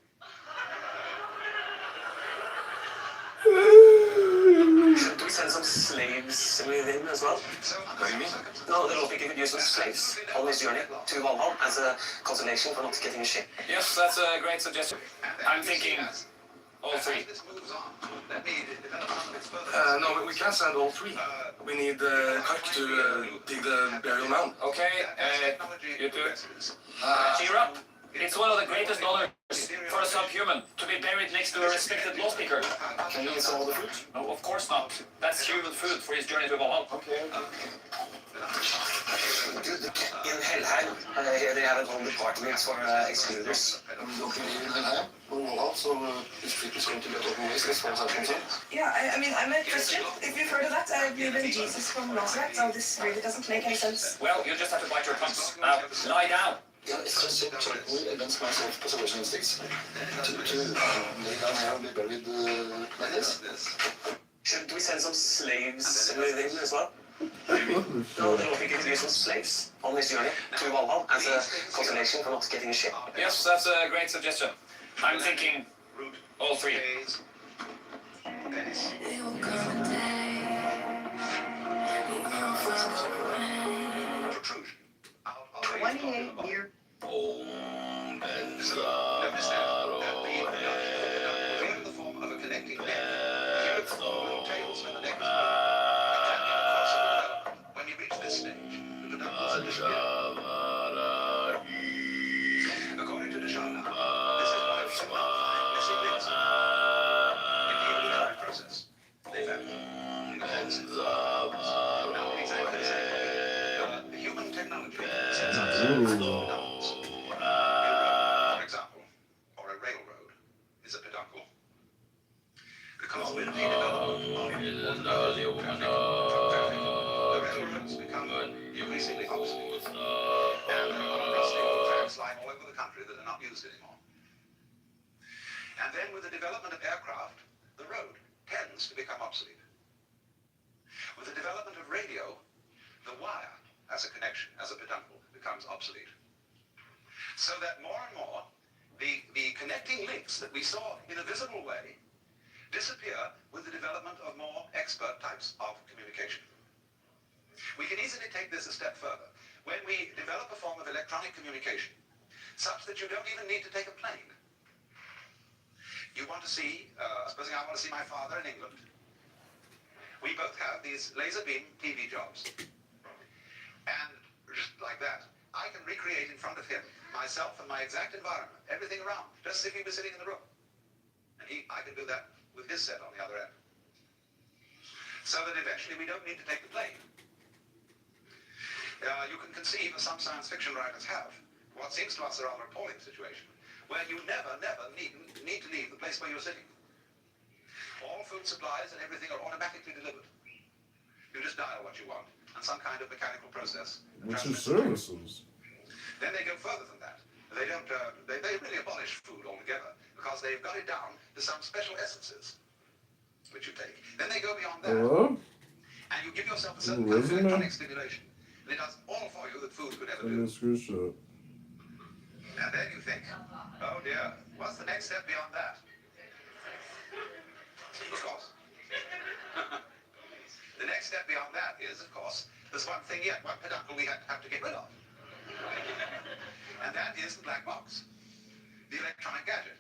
Should we send some slaves with him as well? What do you mean? No, the Lopik could use some slaves on his journey to Valhall as a consolation for not getting a ship. Yes, that's a great suggestion. I'm thinking all As three. this moves on, let me develop some of its further. No, we can't send all three. We need Kirk to dig the burial mound. Okay, you two. Cheer up. It's one of the greatest honors for a subhuman to be buried next to a respected law speaker. Can you eat some of the fruit? No, of course not. That's human food for his journey to Valhalla. Okay. In Hellheim, here they have an own department for excluders. Looking in Helheim, so this trip is going to get over waste as far as I'm concerned. Yeah, I mean, I'm a Christian. If you've heard of that, I believe in Jesus from Nazareth, so this really doesn't make any sense. Well, you just have to bite your tongues. Now, lie down. Yeah, it's so terrible against my self-preservation instincts to lay down here and be buried like this. Should we send some slaves with him as well? No, the Lopik could use some slaves on his journey to Valhall as a consolation for not getting a ship. Yes, that's a great suggestion. I'm thinking all three. Protrusion. 28-year. In the form of a connecting net. When you reach this stage, the peduncle is according to Deshala, this is one of several missing links in the evolutionary process. They vanish. Now, exactly the same. The human technology sets up peduncle. For example, or a railroad is a peduncle. Because with the development of the railroads become increasingly obsolete. And there are rusting tracks lying all over the country that are not used anymore. And then with the development of aircraft, the road tends to become obsolete. With the development of radio, the wire as a connection, as a peduncle, becomes obsolete. So that more and more, the connecting links that we saw in a visible way disappear with the development of more expert types of communication. We can easily take this a step further. When we develop a form of electronic communication, such that you don't even need to take a plane. You want to see, supposing I want to see my father in England. We both have these laser beam TV jobs. And just like that, I can recreate in front of him myself and my exact environment, everything around, just as if he was sitting in the room. And I can do that with his set on the other end. So that eventually we don't need to take the plane. You can conceive, as some science fiction writers have, what seems to us a rather appalling situation, where you never need to leave the place where you're sitting. All food supplies and everything are automatically delivered. You just dial what you want, and some kind of mechanical process. Which is services. Then they go further than that. They don't. They really abolish food altogether because they've got it down to some special essences which you take. Then they go beyond that, and you give yourself a certain kind of electronic stimulation, and it does all for you that food could ever do. And then you think, oh dear, what's the next step beyond that? Of course. The next step beyond that is, of course, there's one thing yet, one peduncle we have to get rid of. And that is the black box, the electronic gadget.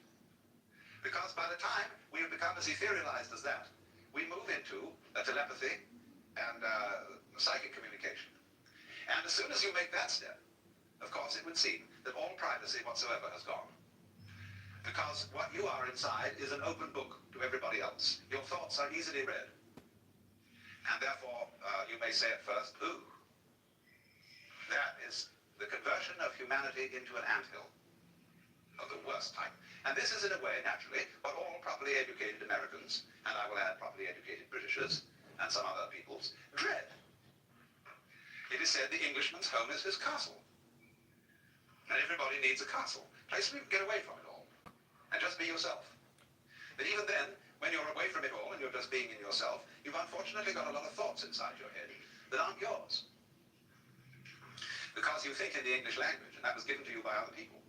Because by the time we have become as etherealized as that, we move into telepathy and psychic communication. And as soon as you make that step, of course, it would seem that all privacy whatsoever has gone. Because what you are inside is an open book to everybody else. Your thoughts are easily read. And therefore, you may say at first, ooh, that is the conversion of humanity into an anthill of the worst type. And this is, in a way, naturally, what all properly educated Americans, and I will add properly educated Britishers, and some other peoples, dread. It is said the Englishman's home is his castle. And everybody needs a castle. Place where you can get away from it all. And just be yourself. But even then, when you're away from it all and you're just being in yourself, you've unfortunately got a lot of thoughts inside your head that aren't yours. Because you think in the English language, and that was given to you by other people,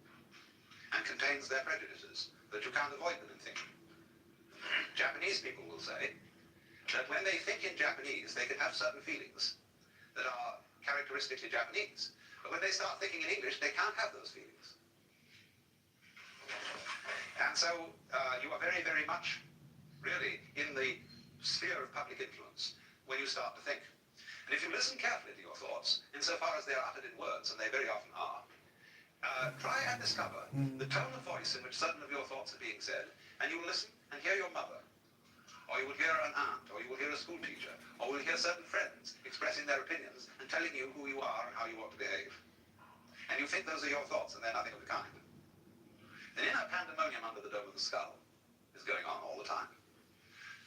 and contains their prejudices, that you can't avoid them in thinking. Japanese people will say that when they think in Japanese, they can have certain feelings that are characteristically Japanese. But when they start thinking in English, they can't have those feelings. And so you are very, very much, really, in the sphere of public influence when you start to think. And if you listen carefully to your thoughts, insofar as they are uttered in words, and they very often are, try and discover the tone of voice in which certain of your thoughts are being said, and you will listen and hear your mother, or you will hear an aunt, or you will hear a school teacher, or you will hear certain friends expressing their opinions and telling you who you are and how you ought to behave. And you think those are your thoughts, and they're nothing of the kind. An inner pandemonium under the dome of the skull is going on all the time.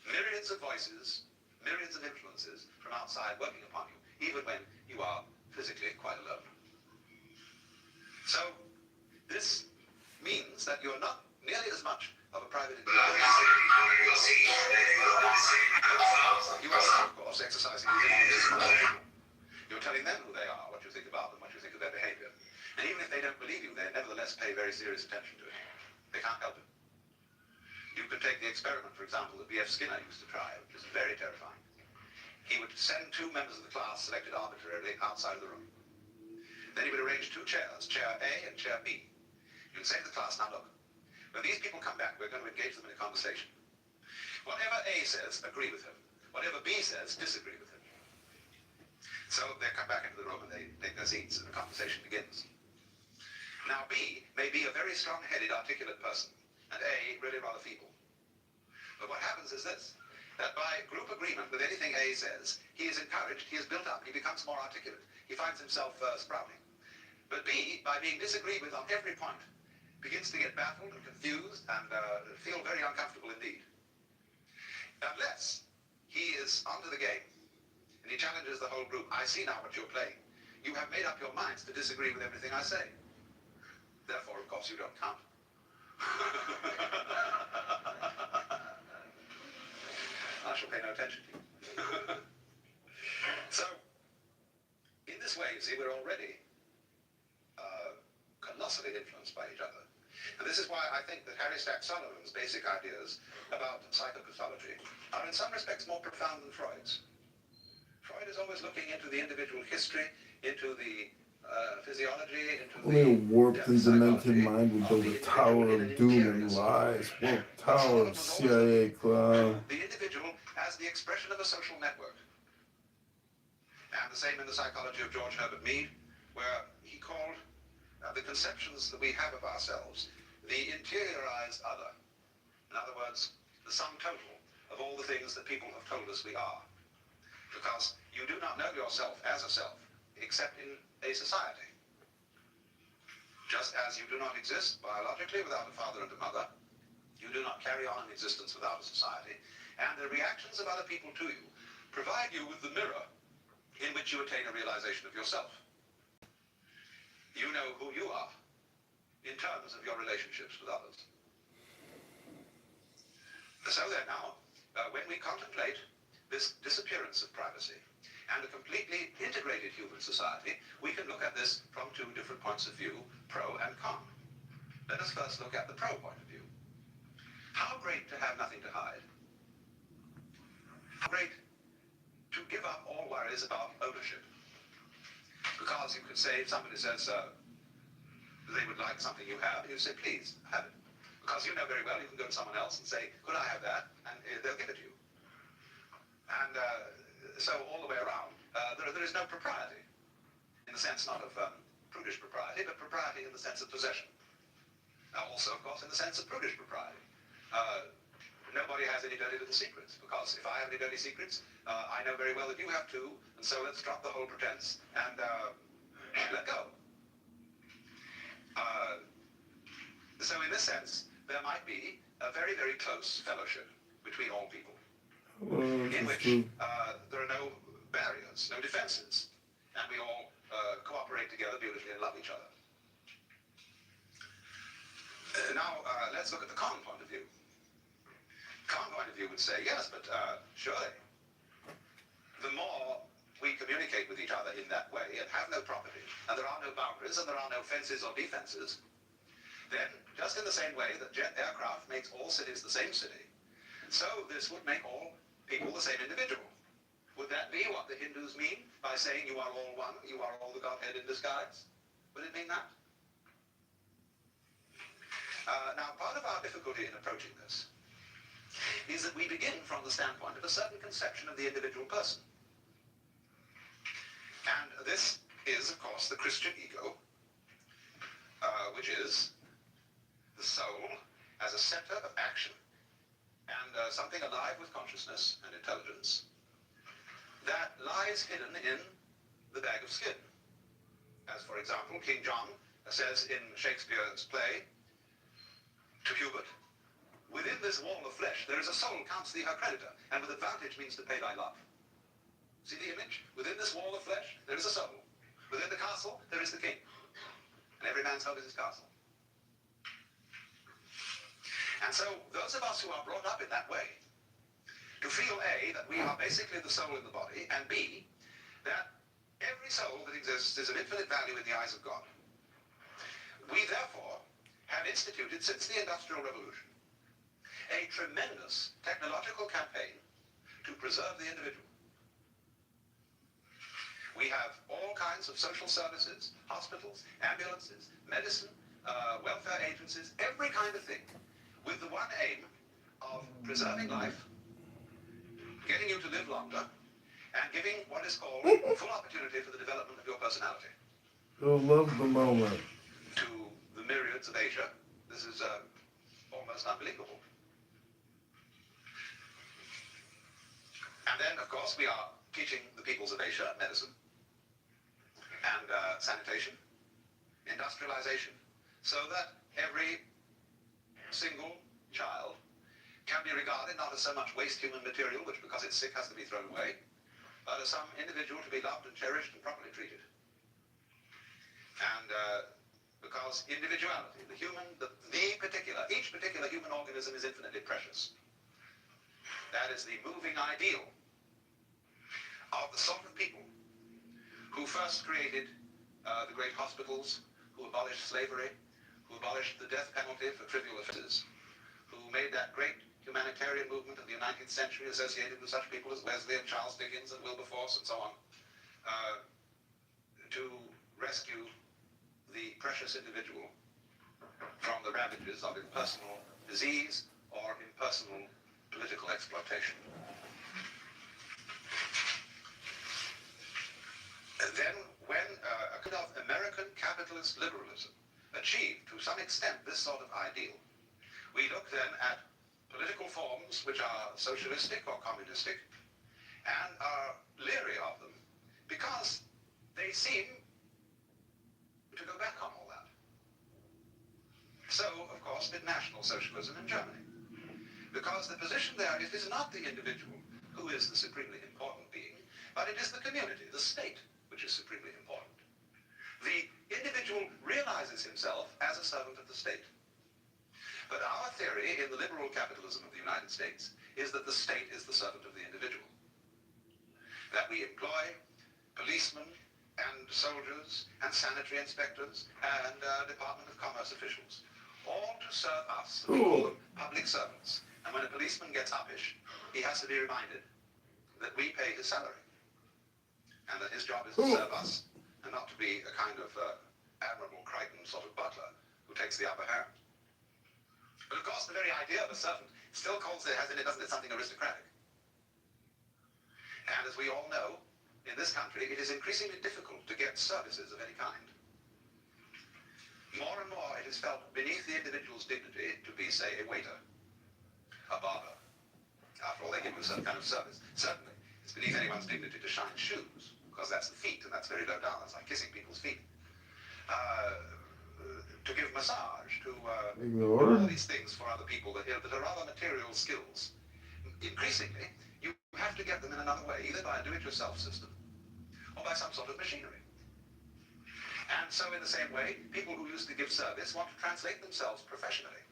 Myriads of voices, myriads of influences from outside working upon you, even when you are physically quite alone. So, this means that you're not nearly as much of a private individual. You are, of course, exercising the influence on other people. You're telling them who they are, what you think about them, what you think of their behavior. And even if they don't believe you, they nevertheless pay very serious attention to it. They can't help it. You could take the experiment, for example, that B.F. Skinner used to try, which is very terrifying. He would send two members of the class selected arbitrarily outside of the room. Then he would arrange two chairs, chair A and chair B. He would say to the class, now look, when these people come back, we're going to engage them in a conversation. Whatever A says, agree with him. Whatever B says, disagree with him. So they come back into the room and they take their seats and the conversation begins. Now B may be a very strong-headed, articulate person, and A really rather feeble. But what happens is this, that by group agreement with anything A says, he is encouraged, he is built up, he becomes more articulate, he finds himself sprouting. But B, by being disagreed with on every point, begins to get baffled and confused and feel very uncomfortable indeed. Unless he is onto the game, and he challenges the whole group, I see now what you're playing. You have made up your minds to disagree with everything I say. Therefore, of course, you don't count. I shall pay no attention to you. So, in this way, you see, we're already colossally influenced by each other. And this is why I think that Harry Stack Sullivan's basic ideas about psychopathology are in some respects more profound than Freud's. Freud is always looking into the individual history, into the physiology, into Only a warped and demented mind would build a tower of doom and lies. Well, tower of CIA cloud. the individual as the expression of a social network. And the same in the psychology of George Herbert Mead, where he called the conceptions that we have of ourselves the interiorized other. In other words, the sum total of all the things that people have told us we are. Because you do not know yourself as a self except in a society. Just as you do not exist biologically without a father and a mother, you do not carry on an existence without a society, and the reactions of other people to you provide you with the mirror in which you attain a realization of yourself. You know who you are in terms of your relationships with others. So then now, when we contemplate this disappearance of privacy and a completely integrated human society, we can look at this from two different points of view, pro and con. Let us first look at the pro point of view. How great to have nothing to hide. How great to give up all worries about ownership. Because you could say, if somebody says they would like something you have, you say, please, have it. Because you know very well you can go to someone else and say, could I have that? And they'll give it to you. And so all the way around, there is no propriety. In the sense not of prudish propriety, but propriety in the sense of possession. Now also, of course, in the sense of prudish propriety. Nobody has any dirty little secrets, because if I have any dirty secrets, I know very well that you have too, and so let's drop the whole pretense and let go. So in this sense, there might be a very, very close fellowship between all people, in which there are no barriers, no defenses, and we all cooperate together beautifully and love each other. Now, let's look at the con point of view. Con point of view would say, yes, but surely, the more we communicate with each other in that way and have no property, and there are no boundaries, and there are no fences or defenses, then, just in the same way that jet aircraft makes all cities the same city, so this would make all people the same individual. Would that be what the Hindus mean by saying you are all one, you are all the Godhead in disguise? Would it mean that? Now, part of our difficulty in approaching this is that we begin from the standpoint of a certain conception of the individual person. And this is, of course, the Christian ego, which is the soul as a center of action and something alive with consciousness and intelligence that lies hidden in the bag of skin. As, for example, King John says in Shakespeare's play to Hubert, within this wall of flesh there is a soul counts thee her creditor, and with advantage means to pay thy love. See the image? Within this wall of flesh there is a soul. Within the castle there is the king. And every man's home is his castle. And so those of us who are brought up in that way, to feel A, that we are basically the soul in the body, and B, that every soul that exists is of infinite value in the eyes of God. We therefore have instituted, since the Industrial Revolution, a tremendous technological campaign to preserve the individual. We have all kinds of social services, hospitals, ambulances, medicine, welfare agencies, every kind of thing, with the one aim of preserving life, getting you to live longer, and giving what is called full opportunity for the development of your personality. You'll love the moment. To the myriads of Asia, this is almost unbelievable. And then, of course, we are teaching the peoples of Asia medicine and sanitation, industrialization, so that every single child can be regarded not as so much waste human material, which because it's sick has to be thrown away, but as some individual to be loved and cherished and properly treated. And because individuality, each particular human organism is infinitely precious. That is the moving ideal of the sort of people who first created the great hospitals, who abolished slavery, who abolished the death penalty for trivial offenses, who made that great humanitarian movement of the 19th century associated with such people as Wesley and Charles Dickens and Wilberforce and so on, to rescue the precious individual from the ravages of impersonal disease or impersonal political exploitation. And then when a kind of American capitalist liberalism achieved to some extent this sort of ideal, we look then at political forms which are socialistic or communistic and are leery of them because they seem to go back on all that. So, of course, did National Socialism in Germany. Because the position there, it is not the individual who is the supremely important being, but it is the community, the state, which is supremely important. The individual realizes himself as a servant of the state. But our theory in the liberal capitalism of the United States is that the state is the servant of the individual. That we employ policemen and soldiers and sanitary inspectors and Department of Commerce officials, all to serve us, we call them public servants. And when a policeman gets uppish, he has to be reminded that we pay his salary and that his job is to serve us and not to be a kind of Admiral Crichton sort of butler who takes the upper hand. But of course, the very idea of a servant still has in it, doesn't it, something aristocratic. And as we all know, in this country, it is increasingly difficult to get services of any kind. More and more, it is felt beneath the individual's dignity to be, say, a waiter, a barber. After all, they give you some kind of service. Certainly, it's beneath anyone's dignity to shine shoes, because that's the feet, and that's very low down. It's like kissing people's feet. To give massage, to do all these things for other people that are rather material skills. Increasingly, you have to get them in another way, either by a do-it-yourself system or by some sort of machinery. And so in the same way, people who used to give service want to translate themselves professionally.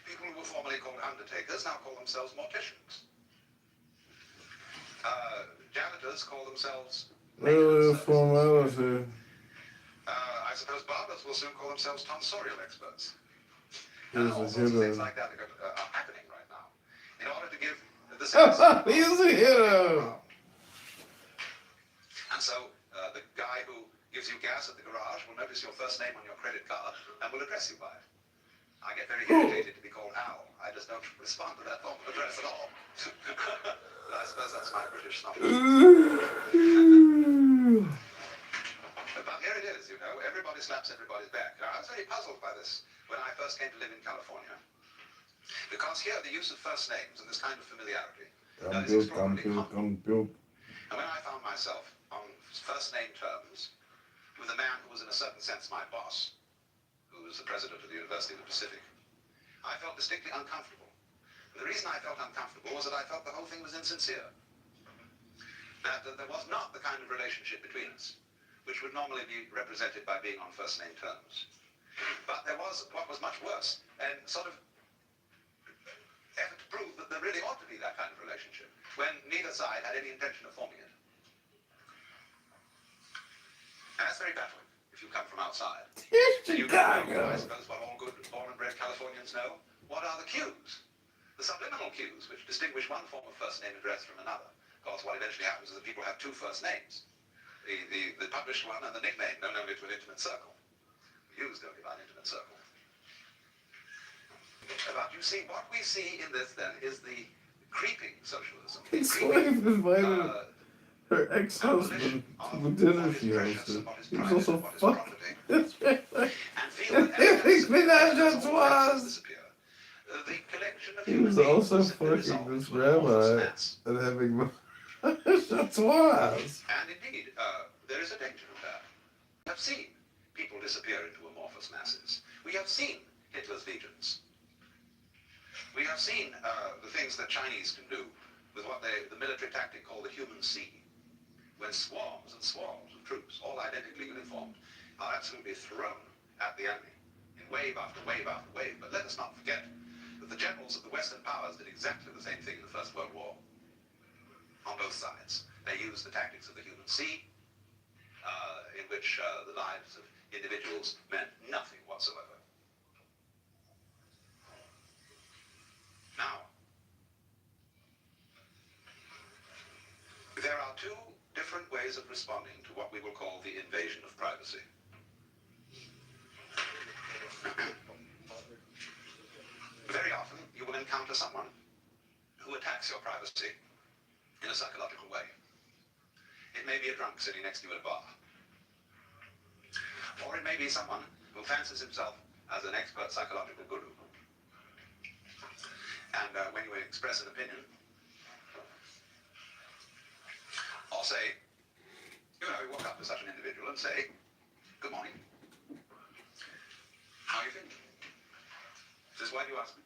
People who were formerly called undertakers now call themselves morticians. Janitors call themselves Formality. I suppose barbers will soon call themselves tonsorial experts. Here's All a sorts of things hidden. like that are happening right now in order to give the sense of He's a hero. And so the guy who gives you gas at the garage will notice your first name on your credit card and will address you by it. I get very irritated to be called Al. I just don't respond to that form of address at all. But I suppose that's my British snobbery. But here it is, you know, everybody slaps everybody's back. Now, I was very puzzled by this when I first came to live in California. Because here the use of first names and this kind of familiarity is extraordinarily common. And when I found myself on first name terms with a man who was in a certain sense my boss, who was the president of the University of the Pacific, I felt distinctly uncomfortable. And the reason I felt uncomfortable was that I felt the whole thing was insincere. That there was not the kind of relationship between us which would normally be represented by being on first name terms. But there was what was much worse, and sort of effort to prove that there really ought to be that kind of relationship, when neither side had any intention of forming it. And that's very baffling if you come from outside. You don't know, I suppose, what all good born and bred Californians know. What are the cues? The subliminal cues which distinguish one form of first name address from another. Of course, what eventually happens is that people have two first names. The published one and the nickname, known only to an intimate circle. Used only by an intimate circle. But you see, what we see in this then is the creeping socialism. His wife invited her ex-husband to the dinner she hosted. He was also fucking this He was also fucking this rabbi and having chatois. And indeed, there is a danger of that. We have seen people disappear into amorphous masses. We have seen Hitler's legions. We have seen the things that Chinese can do with what the military tactic called the human sea, when swarms and swarms of troops, all identically uniformed, are absolutely thrown at the enemy in wave after wave after wave. But let us not forget that the generals of the Western powers did exactly the same thing in the First World War. On both sides. They used the tactics of the human sea, in which the lives of individuals meant nothing whatsoever. Now, there are two different ways of responding to what we will call the invasion of privacy. Very often, you will encounter someone who attacks your privacy in a psychological way. It may be a drunk sitting next to you at a bar. Or it may be someone who fancies himself as an expert psychological guru. And when you express an opinion, or say, You know, you walk up to such an individual and say, "Good morning. How are you feeling?" He says, "Why do you ask me?"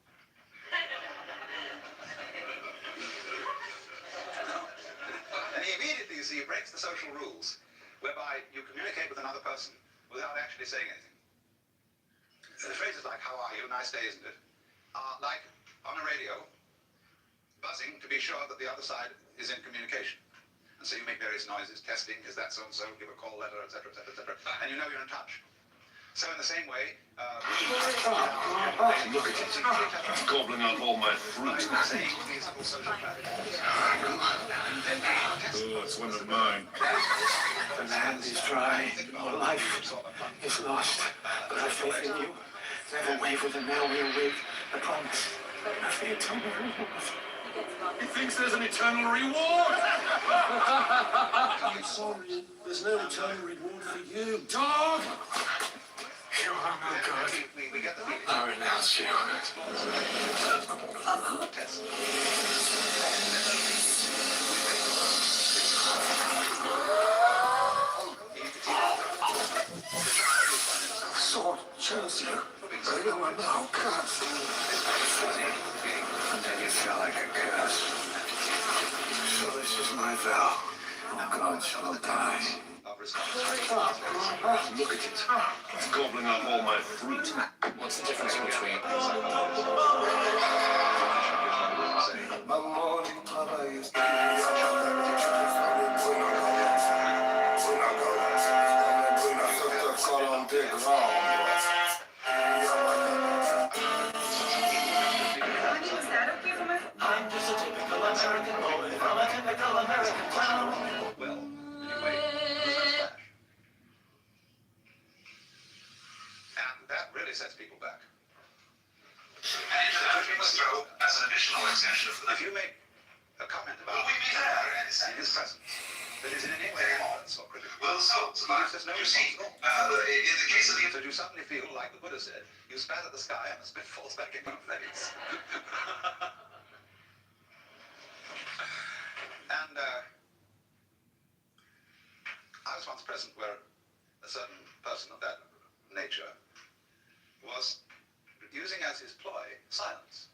And he immediately, you see, breaks the social rules whereby you communicate with another person without actually saying anything. The phrases like, "How are you? Nice day, isn't it?" are like on a radio, buzzing to be sure that the other side is in communication. And so you make various noises, testing, is that so-and-so, give a call letter, etc., etc., etc., and you know you're in touch. So in the same way, Look at it. It's gobbling up all my fruit. Oh, it's one of mine. The land is dry. Our life is lost. But I faith in you. Never waver the nail we'll wait. I promise. Of the eternal reward. He thinks there's an eternal reward. I'm sorry, there's no eternal reward for you. Dog! You are no God. I renounce you. The sword chose you, but you are now cursed. And then you feel like a curse. So this is my vow. The gods shall die. Look at it. It's gobbling up all my fruit. What's the difference between I'm just a typical American boy from a typical American town. well, anyway, and that really sets people back. An introduction was thrown as an additional extension of the If you make a comment about Will we be there in any in his sense? presence that is in any way offense or critical, Well, so, there's no you see, response. in the case of the So you suddenly feel, like the Buddha said, you spat at the sky and the spit falls back in your face. And I was once present where a certain person of that nature was using as his ploy silence.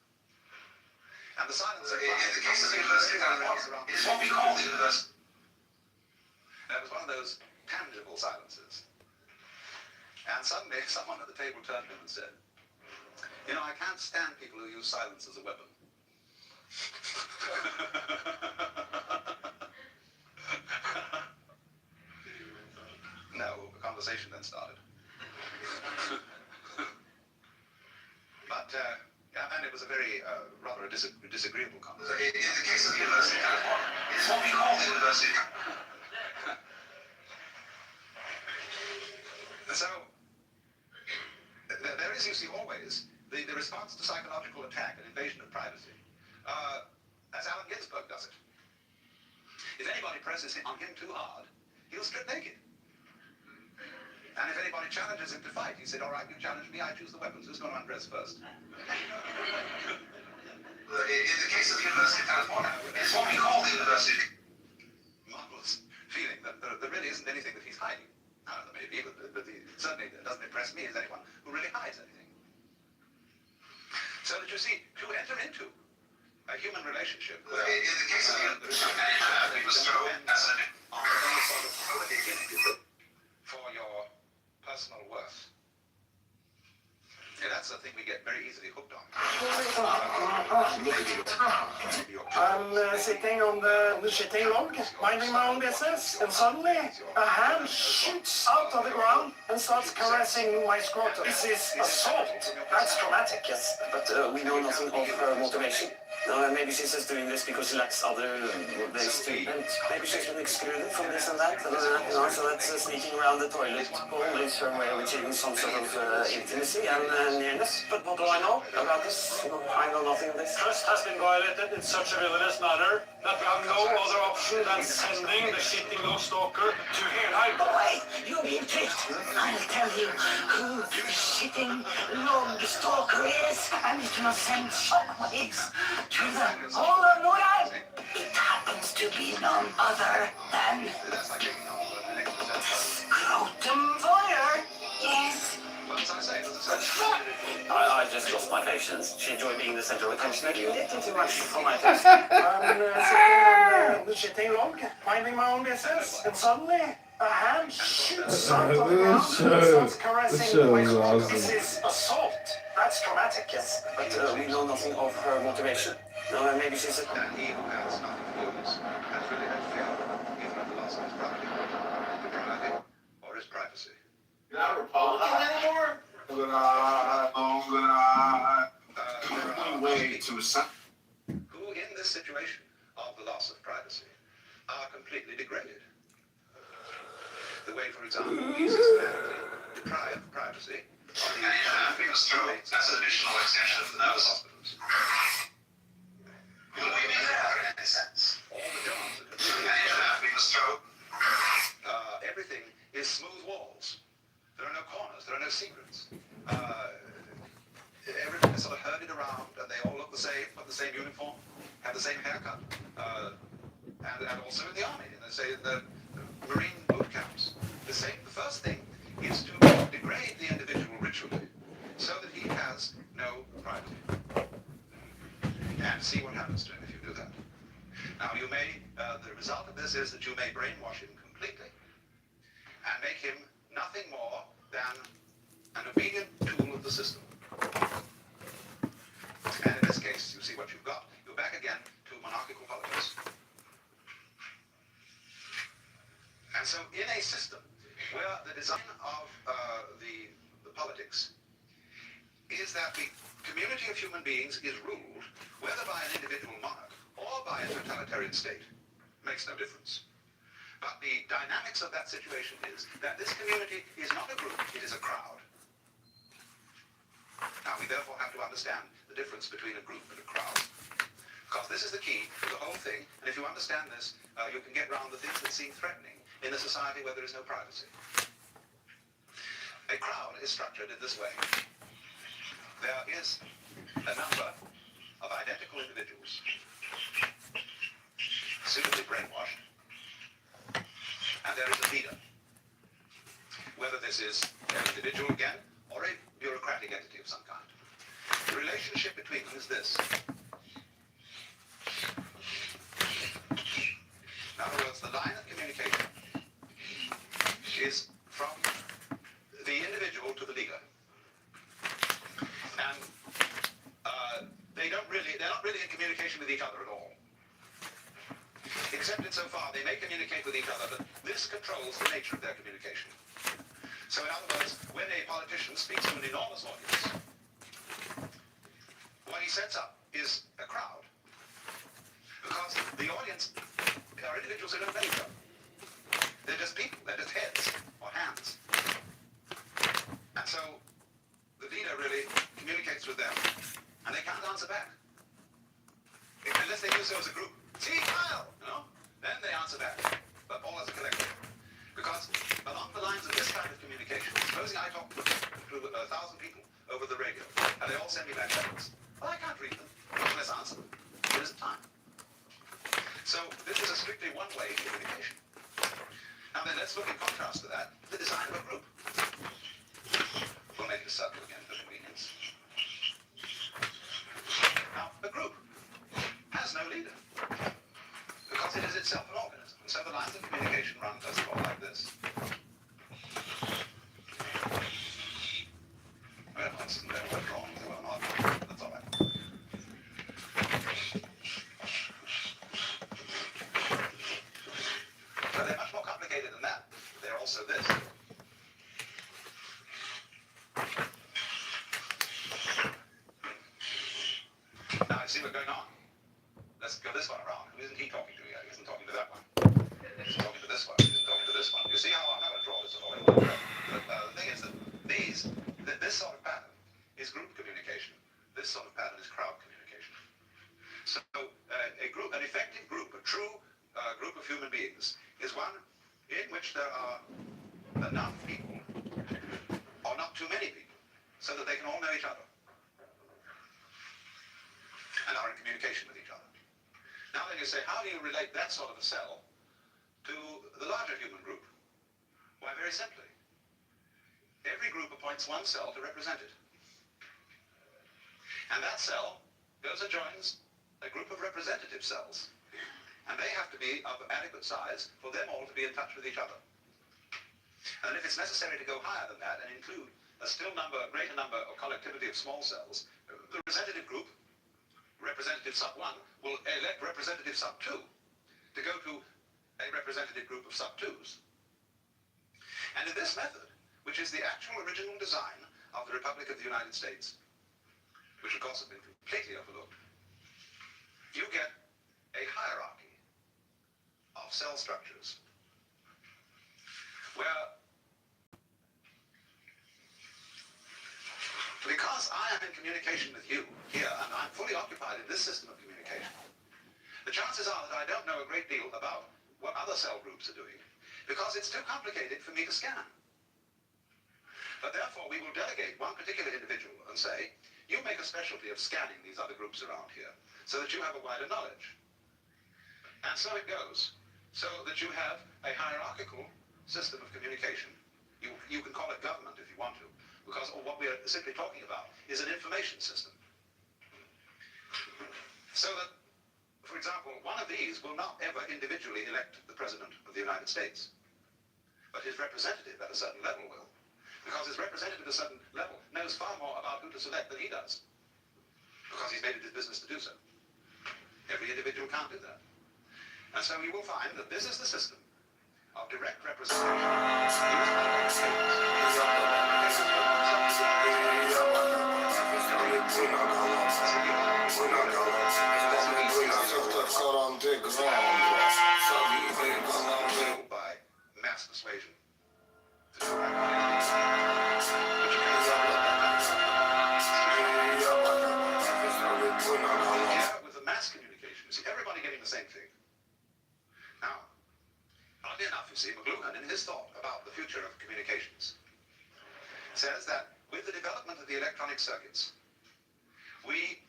And the silence in the case of the University of California, it's what we call the university. And it was one of those tangible silences. And suddenly someone at the table turned to him and said, "You know, I can't stand people who use silence as a weapon." No, the conversation then started. But, yeah, and it was a very, rather a disagreeable conversation. In the case of the University of California, it's what we call the university. So, there is, you see, always the response to psychological attack and invasion of privacy. As Allen Ginsberg does it. If anybody presses on him too hard, he'll strip naked. And if anybody challenges him to fight, he said, "All right, you challenge me, I choose the weapons. Who's going to undress first?" In the case of the University of California, it's what we call the university. Marvelous feeling that there really isn't anything that he's hiding. Now, there may be, but certainly it doesn't impress me as anyone who really hides anything. So that you see, to enter into a human relationship In the case of the university, it was thrown as an on any sort of beginning for your personal worth. Yeah, that's the thing we get very easily hooked on. I'm sitting on the shitting log, minding my own business, and suddenly a hand shoots out of the ground and starts caressing my scrotum. This is assault. That's traumatic, yes. But we know nothing of her motivation. Maybe she's just doing this because she lacks other ways to. And maybe she's been excluded from this and that. So that's sneaking around the toilet bowl is her way of achieving some sort of intimacy and nearness. But what do I know about this? I know nothing of this. Trust has been violated in such a villainous manner that we have no other option than sending the shitting log stalker to Helheim. Boy, you're being tricked. I'll tell you who the shitting log stalker is, and it will send shockwaves to the whole of Norad. It happens to be none other than Scrotum fire? Yes. Well, as I say, I just lost my patience. She enjoyed being the center of attention. A little too much for my taste. I'm sitting on the shitting log, minding my own business, and suddenly a hand shoots out of the ground and starts caressing my scrotum. This is assault. That's traumatic, yes. But we know nothing of her motivation. No, maybe she's a... and he who has nothing to lose has really had fear, even at the loss of his property, propriety, or his privacy. You're not Republican anymore? Way to Who, in this situation of the loss of privacy, are completely degraded. The way, for example, we systematically deprive privacy of the That's an additional extension of the nose. hospitals. Will we be there in any sense? All the jobs that everything is smooth walls. There are no corners. There are no secrets. Everything is sort of herded around, and they all look the same, have the same uniform, have the same haircut, and also in the army, and they say in the Marine boot camps. The first thing is to degrade the individual ritually, so that he has no privacy. And see what happens to him if you do that. Now you may, the result of this is that you may brainwash him completely, and make him nothing more than an obedient tool of the system. And in this case, you see what you've got. You're back again to monarchical politics. And so in a system where the design of the politics is that the community of human beings is ruled, whether by an individual monarch or by a totalitarian state, makes no difference. But the dynamics of that situation is that this community is not a group, it is a crowd. Now, we therefore have to understand the difference between a group and a crowd. Because this is the key to the whole thing, and if you understand this, you can get around the things that seem threatening in a society where there is no privacy. A crowd is structured in this way. There is a number of identical individuals, suitably brainwashed, and there is a leader. Whether this is an individual again, or a bureaucratic entity of some kind. The relationship between them is this. In other words, the line of communication is from the individual to the leader. And they're not really in communication with each other at all. Except insofar they may communicate with each other, but this controls the nature of their communication. So in other words, when a politician speaks to an enormous audience, what he sets up is a crowd. Because the audience are individuals who don't know each other. They're just people, they're just heads or hands. And so the leader really communicates with them, and they can't answer back. Unless they do so as a group. See, Kyle, then they answer back, but all as a collective. Because along the lines of this kind of communication, supposing I talk to 1,000 people over the radio, and they all send me back letters. Well, I can't read them, much less answer them. There isn't time. So this is a strictly one-way communication. Now then, let's look in contrast to that, the design of a group. We'll make it a circle again for convenience. Now, a group has no leader, because it is itself an organism. And so the lines of communication run first of all like this. Well, that's very well drawn, they were not. That's all right. But they're much more complicated than that. They're also this. Now, I see what's going on. Let's go this one around. Who isn't he talking to yet? He isn't talking to that one. He's talking to this one. He isn't talking to this one. You see how I'm not going to draw this all in one way. But the thing is that this sort of pattern is group communication. This sort of pattern is crowd communication. So an effective group, a true group of human beings, is one in which there are enough people, or not too many people, so that they can all know each other and are in communication with each other. Now then you say, how do you relate that sort of a cell to the larger human group? very simply. Every group appoints one cell to represent it. And that cell goes and joins a group of representative cells. And they have to be of adequate size for them all to be in touch with each other. And if it's necessary to go higher than that and include a greater number or collectivity of small cells, the representative group, representative sub 1, will elect representative sub 2 to go to a representative group of sub 2s. And in this method, which is the actual original design of the Republic of the United States, which of course has been completely overlooked, you get a hierarchy of cell structures where, because I am in communication with you here, and I'm fully occupied in this system of communication, the chances are that I don't know a great deal about what other cell groups are doing, because it's too complicated for me to scan. But therefore, we will delegate one particular individual and say, you make a specialty of scanning these other groups around here, so that you have a wider knowledge. And so it goes, so that you have a hierarchical system of communication. You can call it government if you want to, because what we're simply talking about is an information system. So that, for example, one of these will not ever individually elect the President of the United States, but his representative at a certain level will. Because his representative at a certain level knows far more about who to select than he does, because he's made it his business to do so. Every individual can't do that. And so you will find that this is the system of direct representation by mass persuasion. With the mass communication, you see everybody getting the same thing. Now, oddly enough, you see, McLuhan, in his thought about the future of communications, says that with the development of the electronic circuits, we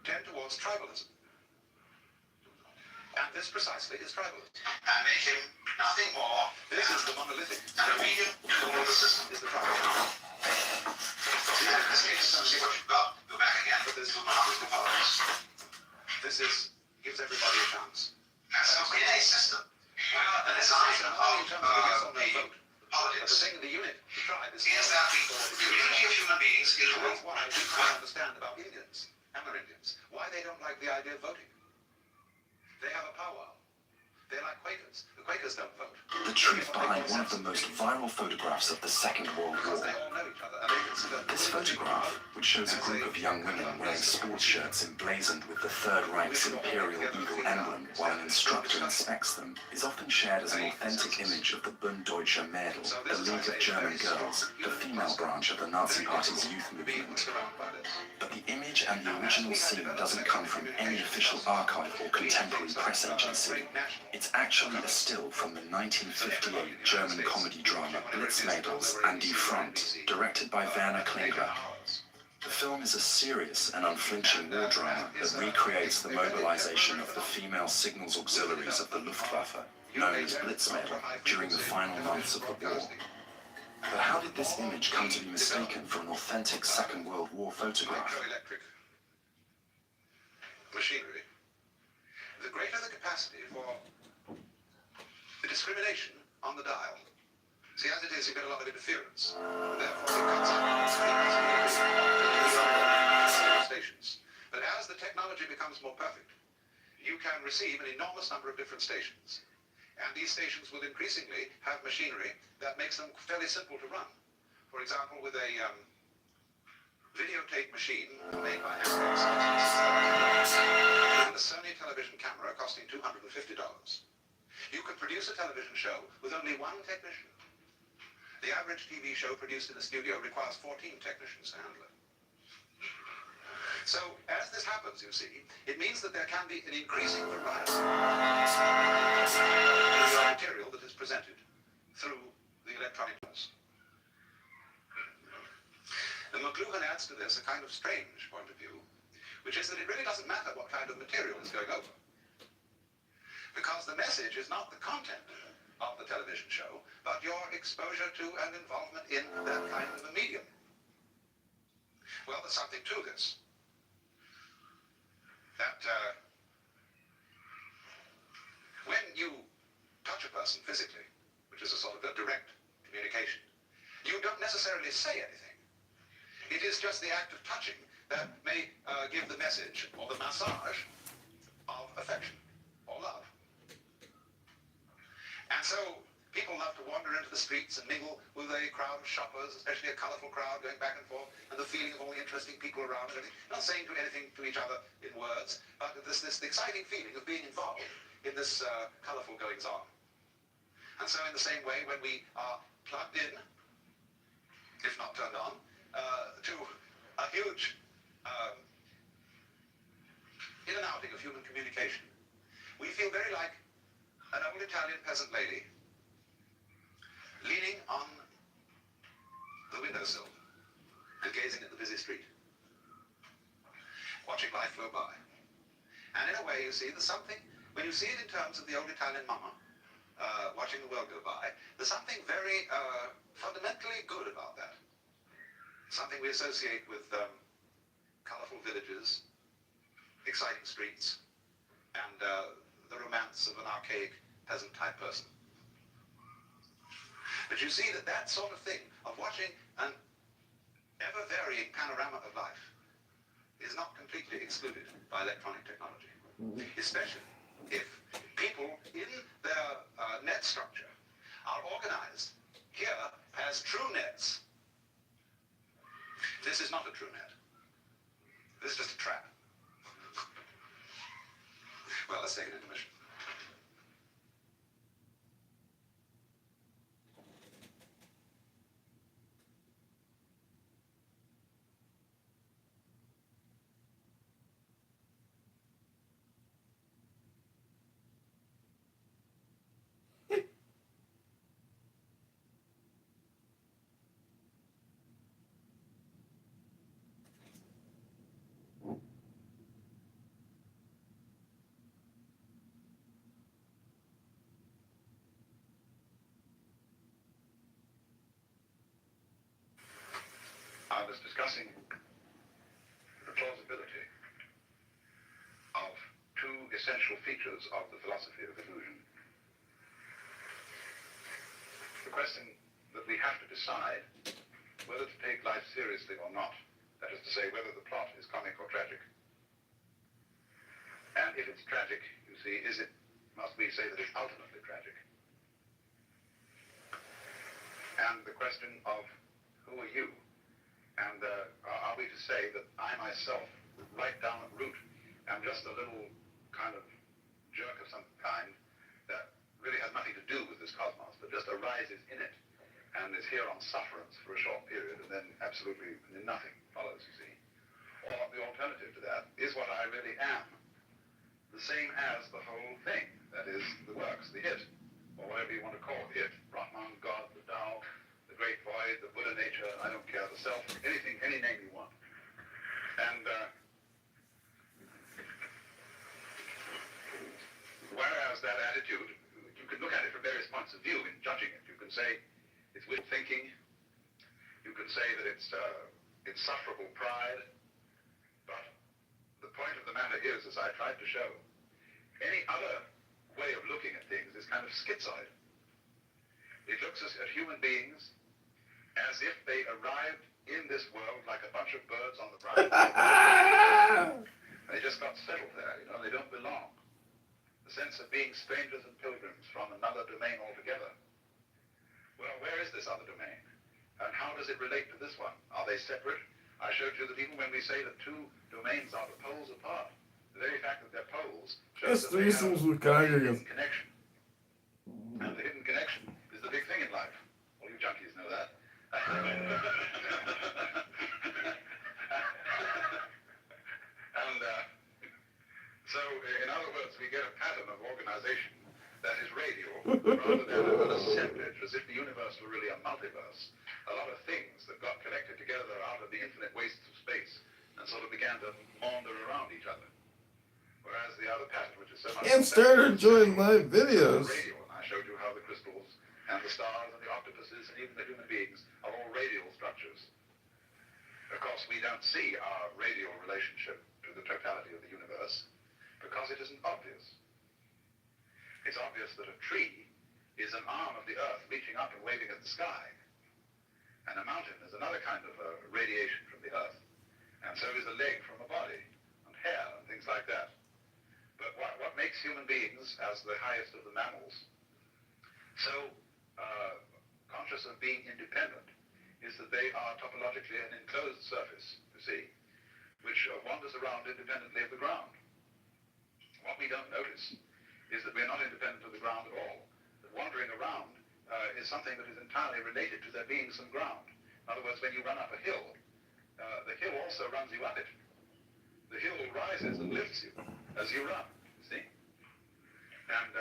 tend towards tribalism. And this precisely is tribalism. And make him nothing more. This is the monolithic. And a medium control the system. Is the tribalism. In this case, see what you've got. Go back again. But this is monopoly politics. This gives everybody a chance. And so in a system, the design of the politics the unit, the tribe, is that the community of human beings is that's why we can't understand about Indians, Amerindians, why they don't like the idea of voting. They have a powwow. They're like Quakers. The Quakers don't vote. The truth behind one of the most viral photographs of the Second World War. They all know each other, and they consider This photograph, which shows a group of young women wearing sports shirts emblazoned with the Third Reich's imperial eagle emblem while an instructor inspects them, is often shared as an authentic image of the Bund Deutscher Mädel, the League of German Girls, the female branch of the Nazi Party's youth movement. But the image and the original scene doesn't come from any official archive or contemporary press agency. It's actually a still from the 1958 German comedy drama Blitzmädels and Die Front, directed by Werner Klinger. The film is a serious and unflinching war drama that recreates the mobilization of the female signals auxiliaries of the Luftwaffe, known as Blitzmädel, during the final months of the war. But how did this image come to be mistaken for an authentic Second World War photograph? Electric machinery. The greater the capacity for the discrimination on the dial. See, as it is, you get a lot of interference. Therefore, it cuts out stations. But as the technology becomes more perfect, you can receive an enormous number of different stations. And these stations will increasingly have machinery that makes them fairly simple to run. For example, with a videotape machine made by Ampex, and a Sony television camera costing $250. You can produce a television show with only one technician. The average TV show produced in a studio requires 14 technicians to handle it. So, as this happens, you see, it means that there can be an increasing variety of material that is presented through the electronic means. And McLuhan adds to this a kind of strange point of view, which is that it really doesn't matter what kind of material is going over. Because the message is not the content, of the television show, but your exposure to and involvement in that kind of a medium. Well, there's something to this. That when you touch a person physically, which is a sort of a direct communication, you don't necessarily say anything. It is just the act of touching that may give the message or the massage of affection or love. And so people love to wander into the streets and mingle with a crowd of shoppers, especially a colorful crowd going back and forth, and the feeling of all the interesting people around and everything. Not saying anything to each other in words, but this exciting feeling of being involved in this colorful goings-on. And so in the same way, when we are plugged in, if not turned on, to a huge in and outing of human communication, we feel very like an old Italian peasant lady leaning on the windowsill and gazing at the busy street, watching life go by. And in a way, you see, there's something, when you see it in terms of the old Italian mama, watching the world go by, there's something very fundamentally good about that. Something we associate with colorful villages, exciting streets, and the romance of an archaic peasant-type person. But you see that sort of thing of watching an ever-varying panorama of life is not completely excluded by electronic technology, especially if people in their net structure are organized here as true nets. This is not a true net. This is just a trap. Well, let's take an intermission. I was discussing the plausibility of two essential features of the philosophy of illusion. The question that we have to decide whether to take life seriously or not, that is to say, whether the plot is comic or tragic. And if it's tragic, you see, must we say that it's ultimately tragic? And the question of who are you? And are we to say that I myself, right down at root, am just a little kind of jerk of some kind that really has nothing to do with this cosmos, but just arises in it and is here on sufferance for a short period, and then absolutely nothing follows, you see? Or the alternative to that is what I really am, the same as the whole thing, that is, the works, the it, or whatever you want to call it, Brahman, God, the Tao, the great void, the Buddha nature, I don't care, the self, anything, any name you want. And whereas that attitude, you can look at it from various points of view in judging it. You can say it's weak thinking. You can say that it's insufferable pride. But the point of the matter is, as I tried to show, any other way of looking at things is kind of schizoid. It looks at human beings as if they arrived in this world like a bunch of birds on the ground. They just got settled there, they don't belong. The sense of being strangers and pilgrims from another domain altogether. Well, where is this other domain? And how does it relate to this one? Are they separate? I showed you that even when we say that two domains are the poles apart, the very fact that they're poles shows that they have a hidden connection. And the hidden connection is the big thing in life. All you junkies know that. And so, in other words, we get a pattern of organization that is radial rather than an assemblage, as if the universe were really a multiverse. A lot of things that got connected together out of the infinite wastes of space and sort of began to maunder around each other. Whereas the other pattern, which is so much... Can't start enjoying my videos. Radial, and I showed you how the crystal The stars and the octopuses and even the human beings are all radial structures. Of course, we don't see our radial relationship to the totality of the universe because it isn't obvious. It's obvious that a tree is an arm of the earth reaching up and waving at the sky. And a mountain is another kind of radiation from the earth. And so is a leg from a body, and hair, and things like that. But what makes human beings, as the highest of the mammals, so conscious of being independent is that they are topologically an enclosed surface, you see, which wanders around independently of the ground. What we don't notice is that we're not independent of the ground at all. That wandering around is something that is entirely related to there being some ground. In other words, when you run up a hill, the hill also runs you up it. The hill rises and lifts you as you run, you see. And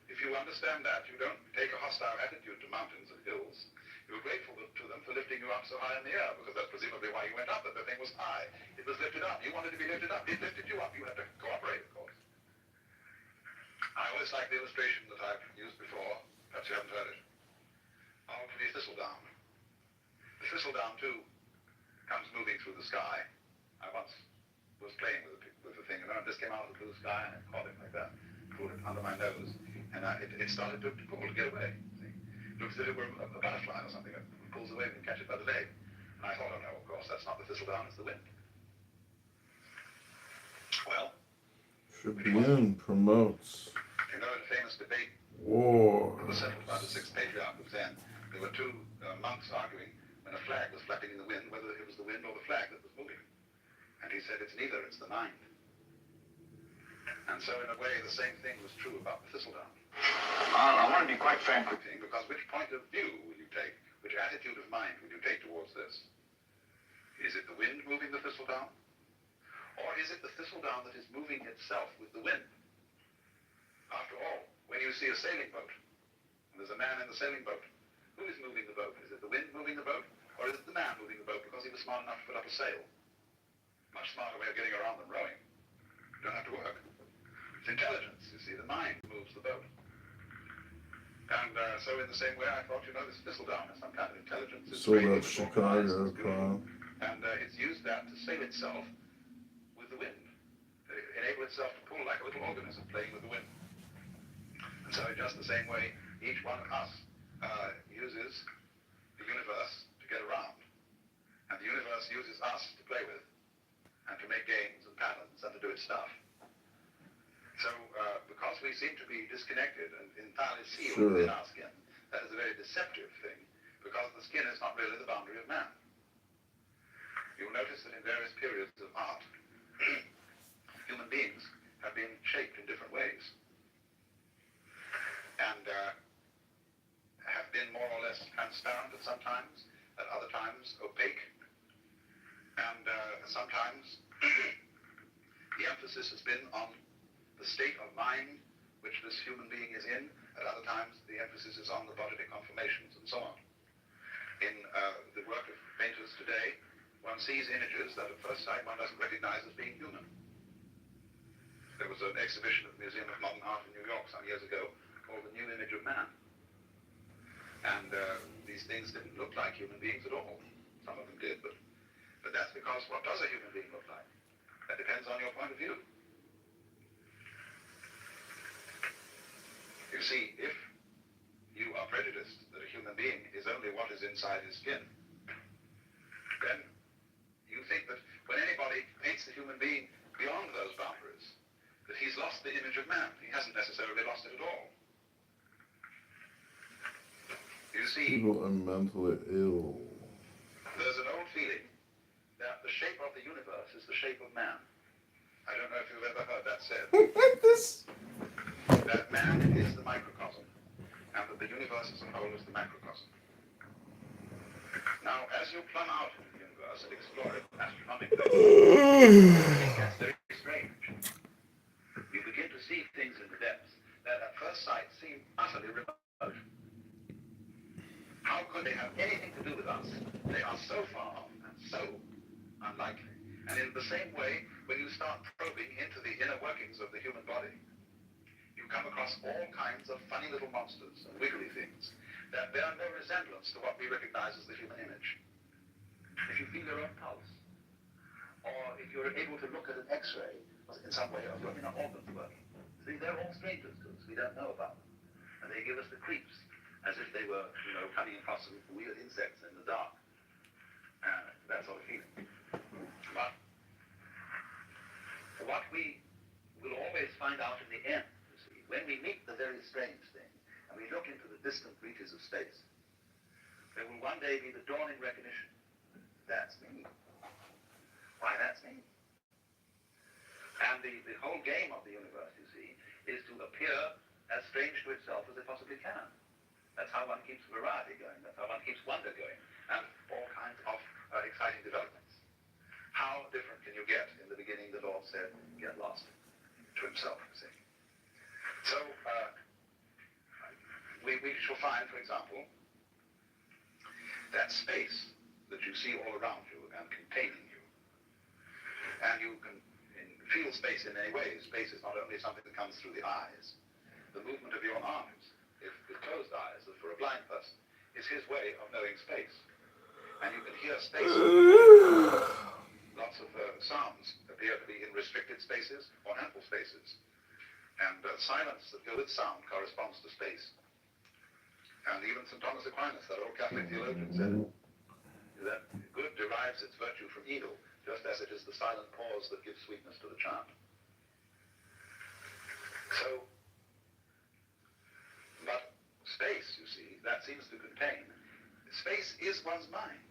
if you understand that, you don't take a hostile attitude to mountains and hills. You're grateful to them for lifting you up so high in the air, because that's presumably why you went up, that the thing was high. It was lifted up. You wanted to be lifted up. It lifted you up. You had to cooperate, of course. I always like the illustration that I've used before. Perhaps you haven't heard it. Of the thistledown. The thistledown, too, comes moving through the sky. I once was playing with the thing, and this came out of the blue sky, and I caught it like that, pulled it under my nose, and it started to pull to get away. See? It looks as if it were a butterfly or something. It pulls away and catch it by the leg. And I thought, oh no, of course, that's not the thistledown, it's the wind. Well, Tribune promotes you know, in a famous debate war. that was settled by the sixth patriarch of Zen, there were two monks arguing when a flag was flapping in the wind, whether it was the wind or the flag that was moving. And he said, it's neither, it's the mind. And so in a way, the same thing was true about the thistledown. I want to be quite frank with you. Because which point of view will you take? Which attitude of mind will you take towards this? Is it the wind moving the thistledown? Or is it the thistledown that is moving itself with the wind? After all, when you see a sailing boat, and there's a man in the sailing boat, who is moving the boat? Is it the wind moving the boat? Or is it the man moving the boat because he was smart enough to put up a sail? Much smarter way of getting around than rowing. You don't have to work. It's intelligence, you see. The mind moves the boat. And so in the same way, I thought, you know, this thistledown is some kind of intelligence. It's So that's Chicago, and it's used that to sail itself with the wind. Enable itself to pull like a little organism playing with the wind. And so in just the same way, each one of us uses the universe to get around. And the universe uses us to play with and to make games and patterns and to do its stuff. So because we seem to be disconnected and entirely sealed within our skin, that is a very deceptive thing, because the skin is not really the boundary of man. You'll notice that in various periods of art, human beings have been shaped in different ways and have been more or less transparent at some times, at other times opaque, and sometimes the emphasis has been on the state of mind which this human being is in. At other times, the emphasis is on the bodily conformations and so on. In the work of painters today, one sees images that at first sight one doesn't recognize as being human. There was an exhibition at the Museum of Modern Art in New York some years ago called The New Image of Man. And these things didn't look like human beings at all. Some of them did, but that's because what does a human being look like? That depends on your point of view. You see, if you are prejudiced that a human being is only what is inside his skin, then you think that when anybody paints the human being beyond those boundaries, that he's lost the image of man. He hasn't necessarily lost it at all. You see, people are mentally ill. There's an old feeling that the shape of the universe is the shape of man. I don't know if you've ever heard that said. That man is the microcosm, and that the universe as a whole is the macrocosm. Now, as you plumb out into the universe and explore it astronomically, it gets very strange. You begin to see things in the depths that at first sight seem utterly remote. How could they have anything to do with us? They are so far off and so unlikely. And in the same way, when you start probing into the inner workings of the human body, you you come across all kinds of funny little monsters and wiggly things that bear no resemblance to what we recognize as the human image. If you feel your own pulse, or if you're able to look at an X-ray in some way of your inner organs working, see, they're all strangers to us. We don't know about them. And they give us the creeps, as if they were, coming across some weird insects in the dark. That sort of feeling. But what we will always find out in the end, you see, when we meet the very strange thing, and we look into the distant reaches of space, there will one day be the dawning recognition. That's me. Why, that's me. And the whole game of the universe, you see, is to appear as strange to itself as it possibly can. That's how one keeps variety going. That's how one keeps wonder going. And all kinds of exciting developments. How different can you get? In the beginning, the Lord said, get lost to himself, you see. So, we shall find, for example, that space that you see all around you and containing you. And you can feel space in many ways. Space is not only something that comes through the eyes. The movement of your arms, if with closed eyes, as for a blind person, is his way of knowing space. And you can hear space. Lots of sounds appear to be in restricted spaces or ample spaces. And silence that goes with sound corresponds to space. And even St. Thomas Aquinas, that old Catholic theologian, said that good derives its virtue from evil, just as it is the silent pause that gives sweetness to the chant. So, but space, you see, that seems to contain. Space is one's mind.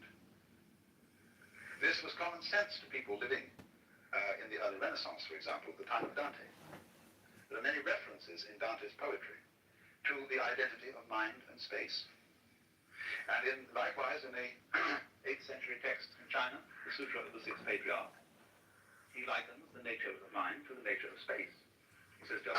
This was common sense to people living in the early Renaissance, for example, at the time of Dante. There are many references in Dante's poetry to the identity of mind and space. And likewise in a 8th century text in China, the Sutra of the Sixth Patriarch, he likens the nature of mind to the nature of space. He says just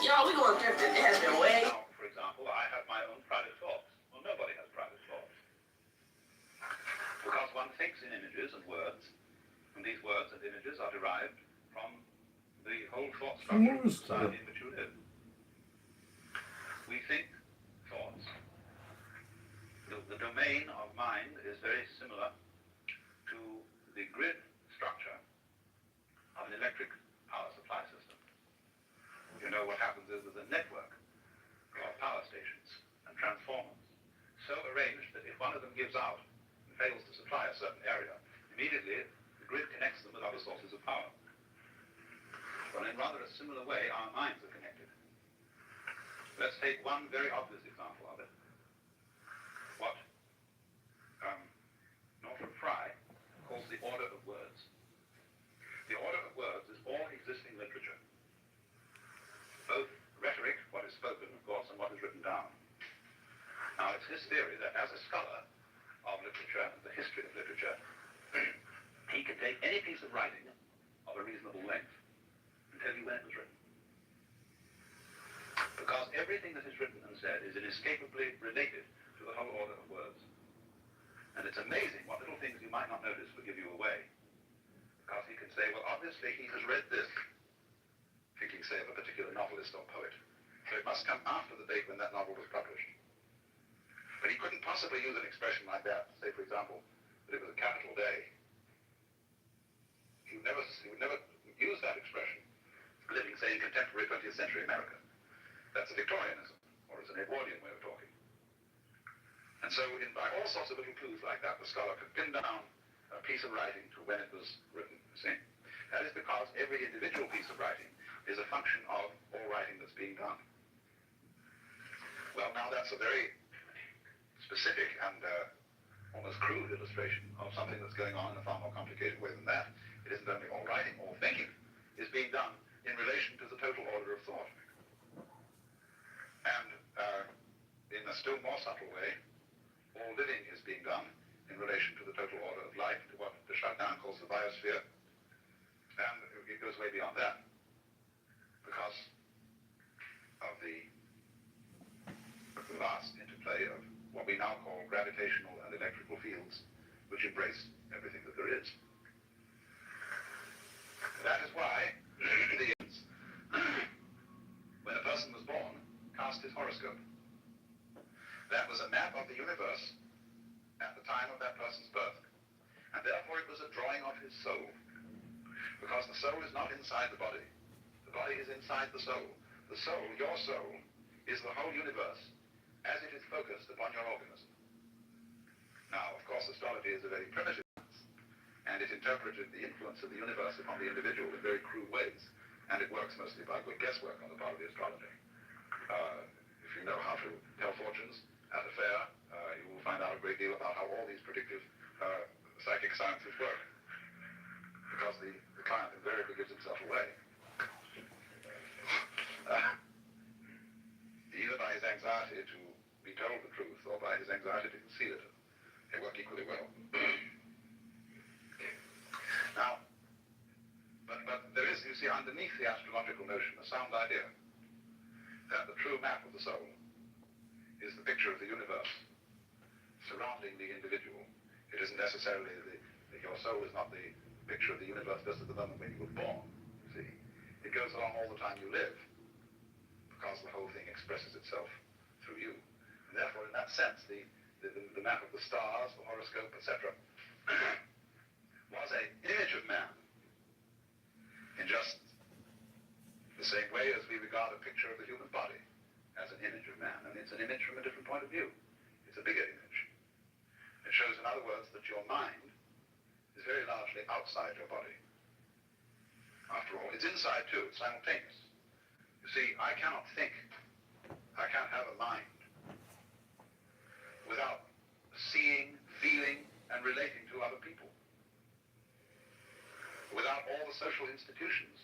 Y'all, we gonna drift it has been way. Now, for example, I have my own private thoughts. Well, nobody has private thoughts. Because one thinks in images and words, and these words and images are derived from the whole thought structure of the society in which you live. We think thoughts. The domain of mind is very similar to the grid structure of an electric power supply system. You know, what happens is there's a network of power stations and transformers so arranged that if one of them gives out and fails to supply a certain area, immediately the grid connects them with other sources of power. Well, in rather a similar way, our minds are connected. Let's take one very obvious example of it. What Northrop Frye calls the order of words. The order of words is all existing literature. Both rhetoric, what is spoken, of course, and what is written down. Now, it's his theory that as a scholar of literature and the history of literature, he can take any piece of writing of a reasonable length and tell you when it was written. Because everything that is written and said is inescapably related to the whole order of words. And it's amazing what little things you might not notice will give you away. Because he can say, well, obviously he has read this, thinking, say, of a particular novelist or poet. So it must come after the date when that novel was published. But he couldn't possibly use an expression like that, say, for example, that it was a capital day. He would never use that expression, living, say, in contemporary 20th century America. That's a Victorianism, or it's an Edwardian way of talking. And so, by all sorts of little clues like that, the scholar could pin down a piece of writing to when it was written, you see. That is because every individual piece of writing is a function of all writing that's being done. Well, now that's a very specific and almost crude illustration of something that's going on in a far more complicated way than that. It isn't only all writing, all thinking is being done in relation to the total order of thought. And in a still more subtle way, all living is being done in relation to the total order of life, to what de Chardin calls the biosphere. And it goes way beyond that, because of the vast interplay of what we now call gravitational and electrical fields, which embrace everything that there is. That is why when a person was born, cast his horoscope. That was a map of the universe at the time of that person's birth. And therefore it was a drawing of his soul. Because the soul is not inside the body. The body is inside the soul. The soul, your soul, is the whole universe as it is focused upon your organism. Now, of course, astrology is a very primitive science, and it interpreted the influence of the universe upon the individual in very crude ways, and it works mostly by good guesswork on the part of the astrologer. If you know how to tell fortunes at a fair, you will find out a great deal about how all these predictive psychic sciences work, because the client invariably gives himself away. Either by his anxiety to be told the truth or by his anxiety to conceal it. They work equally well. Now, but there is, you see, underneath the astrological notion, a sound idea that the true map of the soul is the picture of the universe surrounding the individual. It isn't necessarily your soul is not the picture of the universe just at the moment when you were born, you see. It goes along all the time you live, because the whole thing expresses itself through you. And therefore, in that sense, the map of the stars, the horoscope, etc., was an image of man in just the same way as we regard a picture of the human body as an image of man. And it's an image from a different point of view. It's a bigger image. It shows, in other words, that your mind is very largely outside your body. After all, it's inside too. It's simultaneous. You see, I cannot think. I can't have a mind without seeing, feeling, and relating to other people. Without all the social institutions,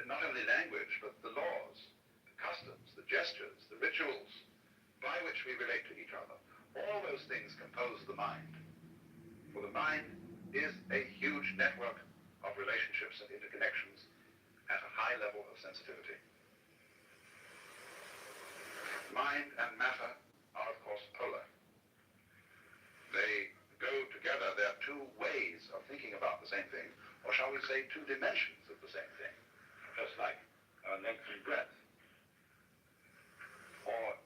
not only language, but the laws, the customs, the gestures, the rituals by which we relate to each other. All those things compose the mind. For the mind is a huge network of relationships and interconnections at a high level of sensitivity. Mind and matter are, of course, polar. They go together. They're two ways of thinking about the same thing, or shall we say two dimensions of the same thing, just like length and breadth, or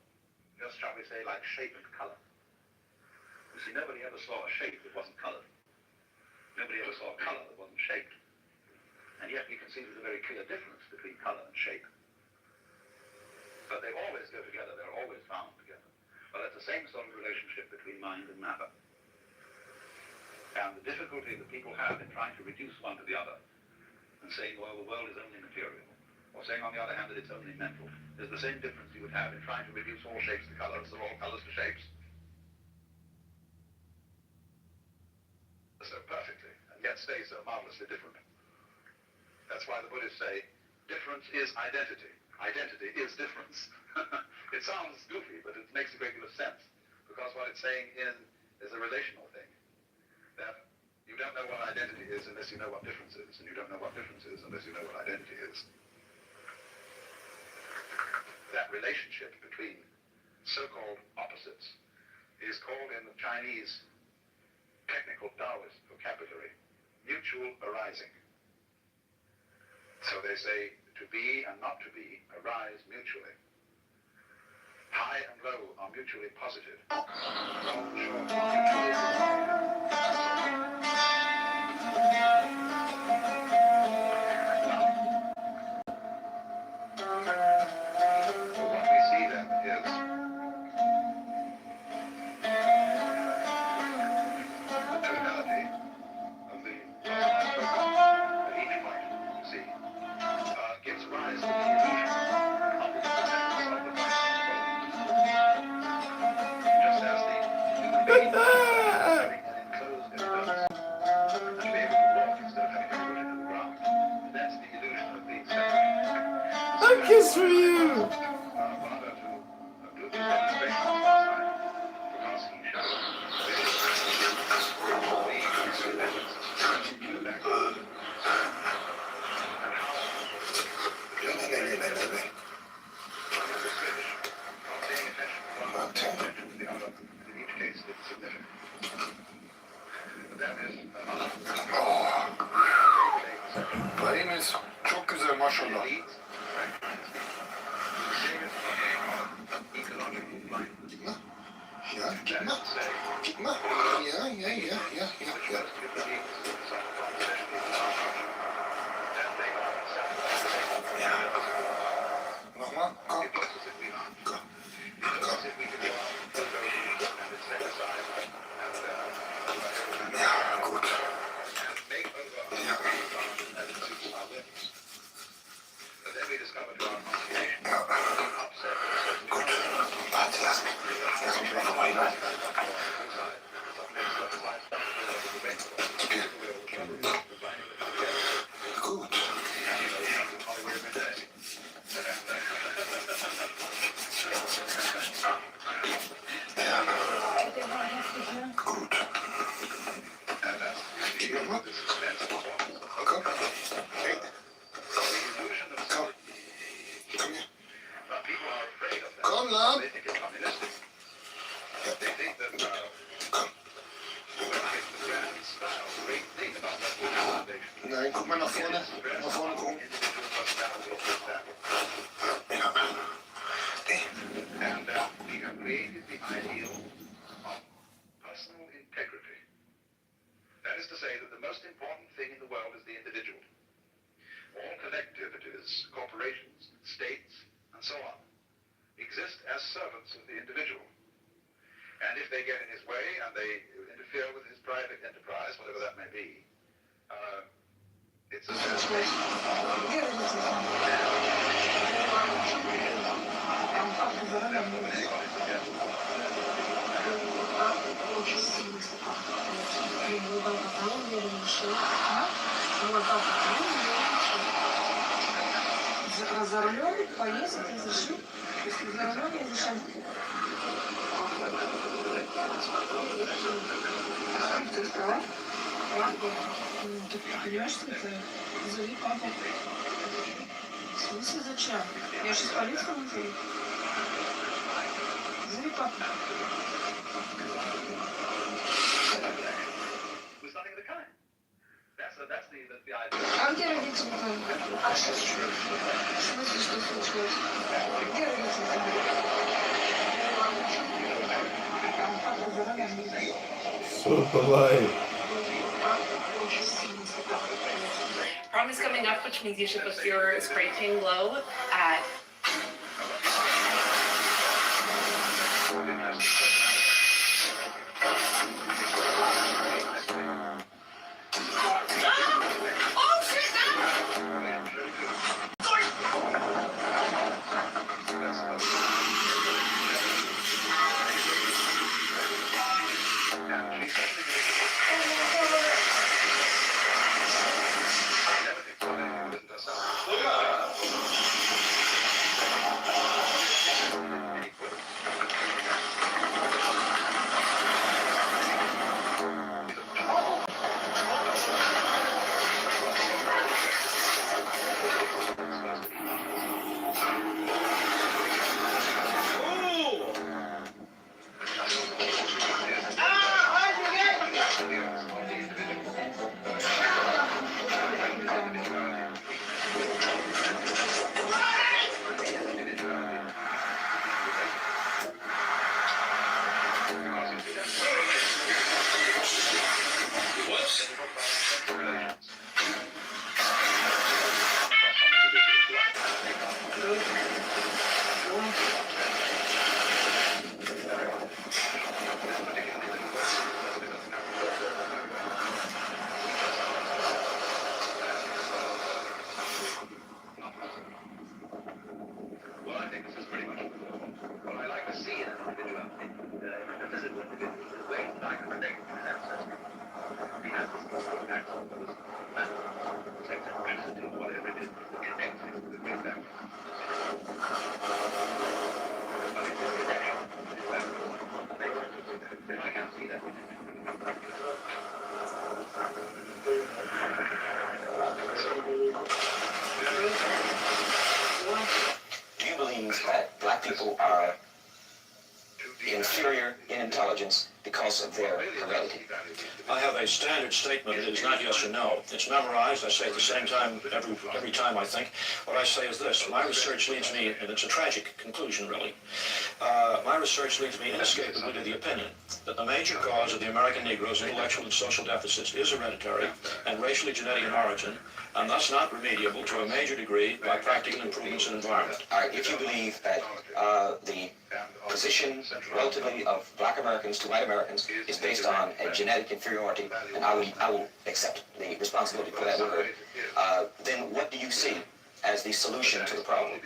just, shall we say, like shape and color. You see, nobody ever saw a shape that wasn't colored. Nobody ever saw a color that wasn't shaped. And yet we can see there's a very clear difference between color and shape. But they always go together. They're always found together. Well, it's the same sort of relationship between mind and matter. And the difficulty that people have in trying to reduce one to the other and saying, well, the world is only material, or saying, on the other hand, that it's only mental, is the same difference you would have in trying to reduce all shapes to colors or all colors to shapes. So perfectly, and yet stay so marvelously different. That's why the Buddhists say, difference is identity. Identity is difference. It sounds goofy, but it makes a great deal of sense, because what it's saying is a relational thing. That you don't know what identity is unless you know what difference is, and you don't know what difference is unless you know what identity is. That relationship between so-called opposites is called in the Chinese technical Taoist vocabulary mutual arising. So they say to be and not to be arise mutually. High and low are mutually posited. Long and short are mutually so what we see then is the totality of the at each point, you see, gives rise to the illusion of the independence of the mind. Just as the human being kiss from you. Dayımız çok güzel maşallah. Ya gitme. Gitme. Ya. Nochmal, komm. Ja, gut. Ja. Ja. Gut. Warte, lass mich mal vorbei. Okay. Gut. Ja. Gut. Gib nochmal. Komm. Hey. Komm. Komm hier. Komm, Lamm. Komm. Nein, guck mal nach vorne. Nach vorne gucken. Ja. And we have created the ideal of personal integrity. That is to say that the most important thing in the world is the individual. All collectivities, corporations, states, and so on, exist as servants of the individual. And if they get in his way and they interfere with his private enterprise, whatever that may be, it's a За рулем поездить и зачем? За рулем я зачем? Ты открывай? Ты понимаешь, что это? Зови папу. В смысле зачем? Я сейчас полицию вызову. Зови папу. А где родители-то? В смысле, что случилось? Где родители-то? So polite. Prom is coming up, which means you should put your spray tan glow at I have a standard statement. It is not yes or no. It's memorized. I say at the same time every time I think. What I say is this. My research leads me, and it's a tragic conclusion really, my research leads me inescapably to the opinion that the major cause of the American Negro's intellectual and social deficits is hereditary and racially genetic in origin, and thus not remediable to a major degree by practical improvements in environment. All right, if you believe that the position relatively of black Americans to white Americans is based on a genetic inferiority, and I will accept the responsibility for that word, then what do you see as the solution to the problem?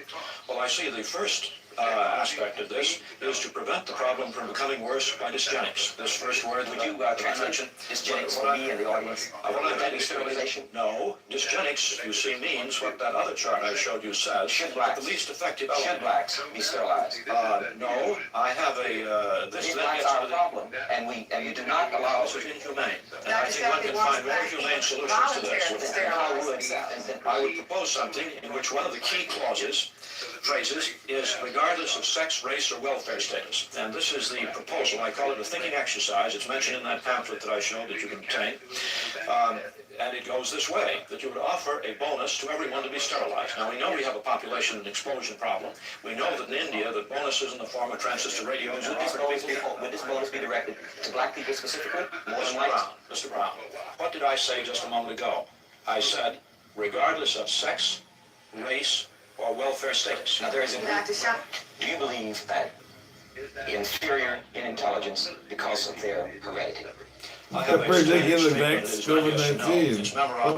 Well, I see the first aspect of this is to prevent the problem from becoming worse by dysgenics. This first word, would you translate dysgenics for me and the audience? What I meant sterilization? No, dysgenics, you see, means what that other chart I showed you says. Should blacks, the least effective should blacks be sterilized? No, I have a these blacks are a problem, and we do not allow. This is inhumane, and I think one can find more humane solutions to this. I would propose something in which one of the key phrases is regardless of sex, race, or welfare status. And this is the proposal. I call it a thinking exercise. It's mentioned in that pamphlet that I showed that you can obtain. And it goes this way, that you would offer a bonus to everyone to be sterilized. Now, we know we have a population explosion problem. We know that in India, that bonuses in the form of transistor radios would Would this bonus be directed to black people specifically? Mr. Brown, what did I say just a moment ago? I said, regardless of sex, race, or welfare status. Now, there is a... Do you believe that inferior in intelligence because of their heredity? I have a predicting the next COVID-19. It's memorized.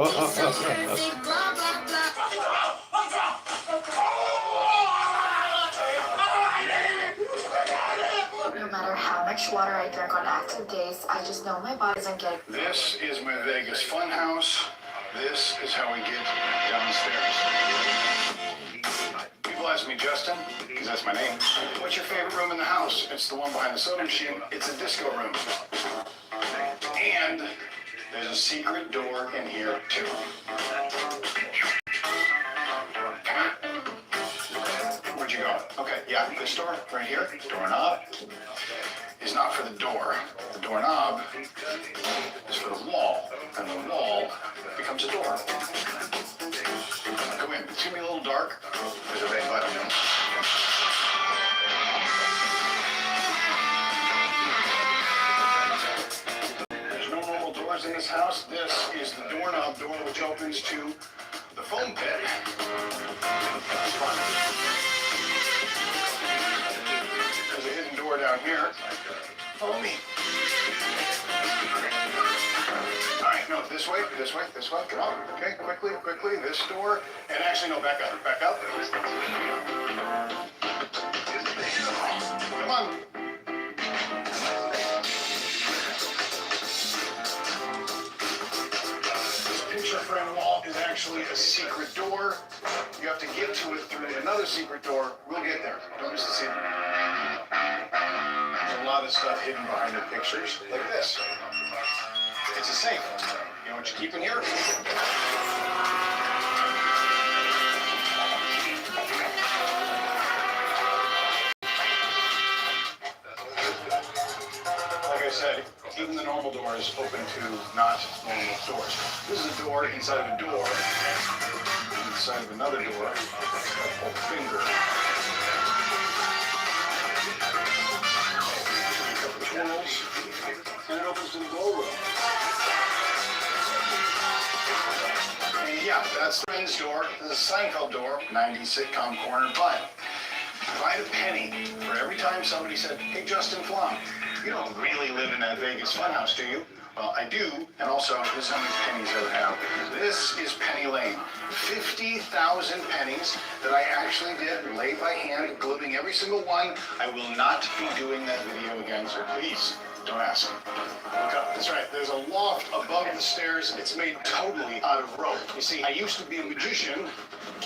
No matter how much water I drink on active days, I just know my body doesn't get it. This is my Vegas funhouse. This is how we get downstairs. People ask me, Justin, because that's my name, what's your favorite room in the house? It's the one behind the soda machine. It's a disco room. And there's a secret door in here, too. Where'd you go? Okay, yeah, this door right here, doorknob, is not for the door. The doorknob is for the wall, and the wall becomes a door. Go in. It's gonna be a little dark. There's a red button. There's no normal doors in this house. This is the doorknob door, which opens to the foam pit. That's fun. There's a hidden door down here. Follow me. All right, no, this way, this way, this way. Come on. Okay, quickly, quickly. This door. And actually, no, back up, back up. Come on. This picture frame wall is actually a secret door. You have to get to it through another secret door. We'll get there. Don't miss the scene. There's a lot of stuff hidden behind the pictures, like this. It's a safe. You know what you keep in here? Like I said, even the normal door is open to not normal doors. This is a door inside of a door. Inside of another door. A finger. A couple twirls. And it opens to the ballroom. And yeah, that's the men's door. This is a Seinfeld door, 90s sitcom corner. But if I had a penny for every time somebody said, hey, Justin Flom, you don't really live in that Vegas funhouse, do you? Well, I do, and also, this is how many pennies I would have. This is Penny Lane. 50,000 pennies that I actually did, laid by hand, gluing every single one. I will not be doing that video again, so please, don't ask. Look up. That's right. There's a loft above the stairs. It's made totally out of rope. You see, I used to be a magician,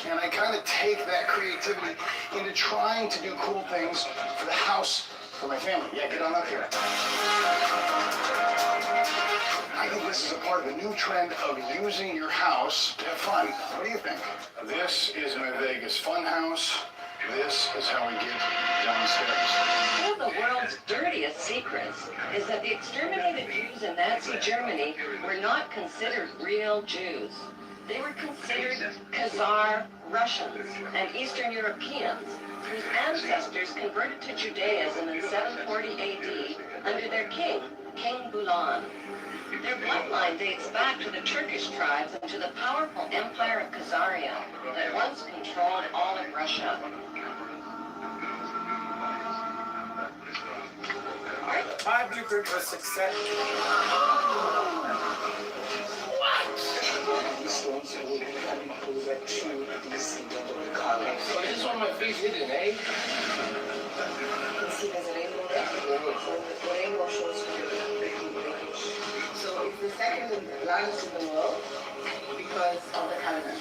and I kind of take that creativity into trying to do cool things for the house, for my family. Yeah, get on up here. I think this is a part of the new trend of using your house to have fun. What do you think? This is my Vegas funhouse. This is how we get downstairs. One of the world's dirtiest secrets is that the exterminated Jews in Nazi Germany were not considered real Jews. They were considered Khazar Russians and Eastern Europeans whose ancestors converted to Judaism in 740 AD under their king, King Bulan. Their bloodline dates back to the Turkish tribes and to the powerful empire of Khazaria that once controlled all of Russia. 5 degrees for success. So this one my face hidden, eh? So it's the second largest in the world because of the calendar.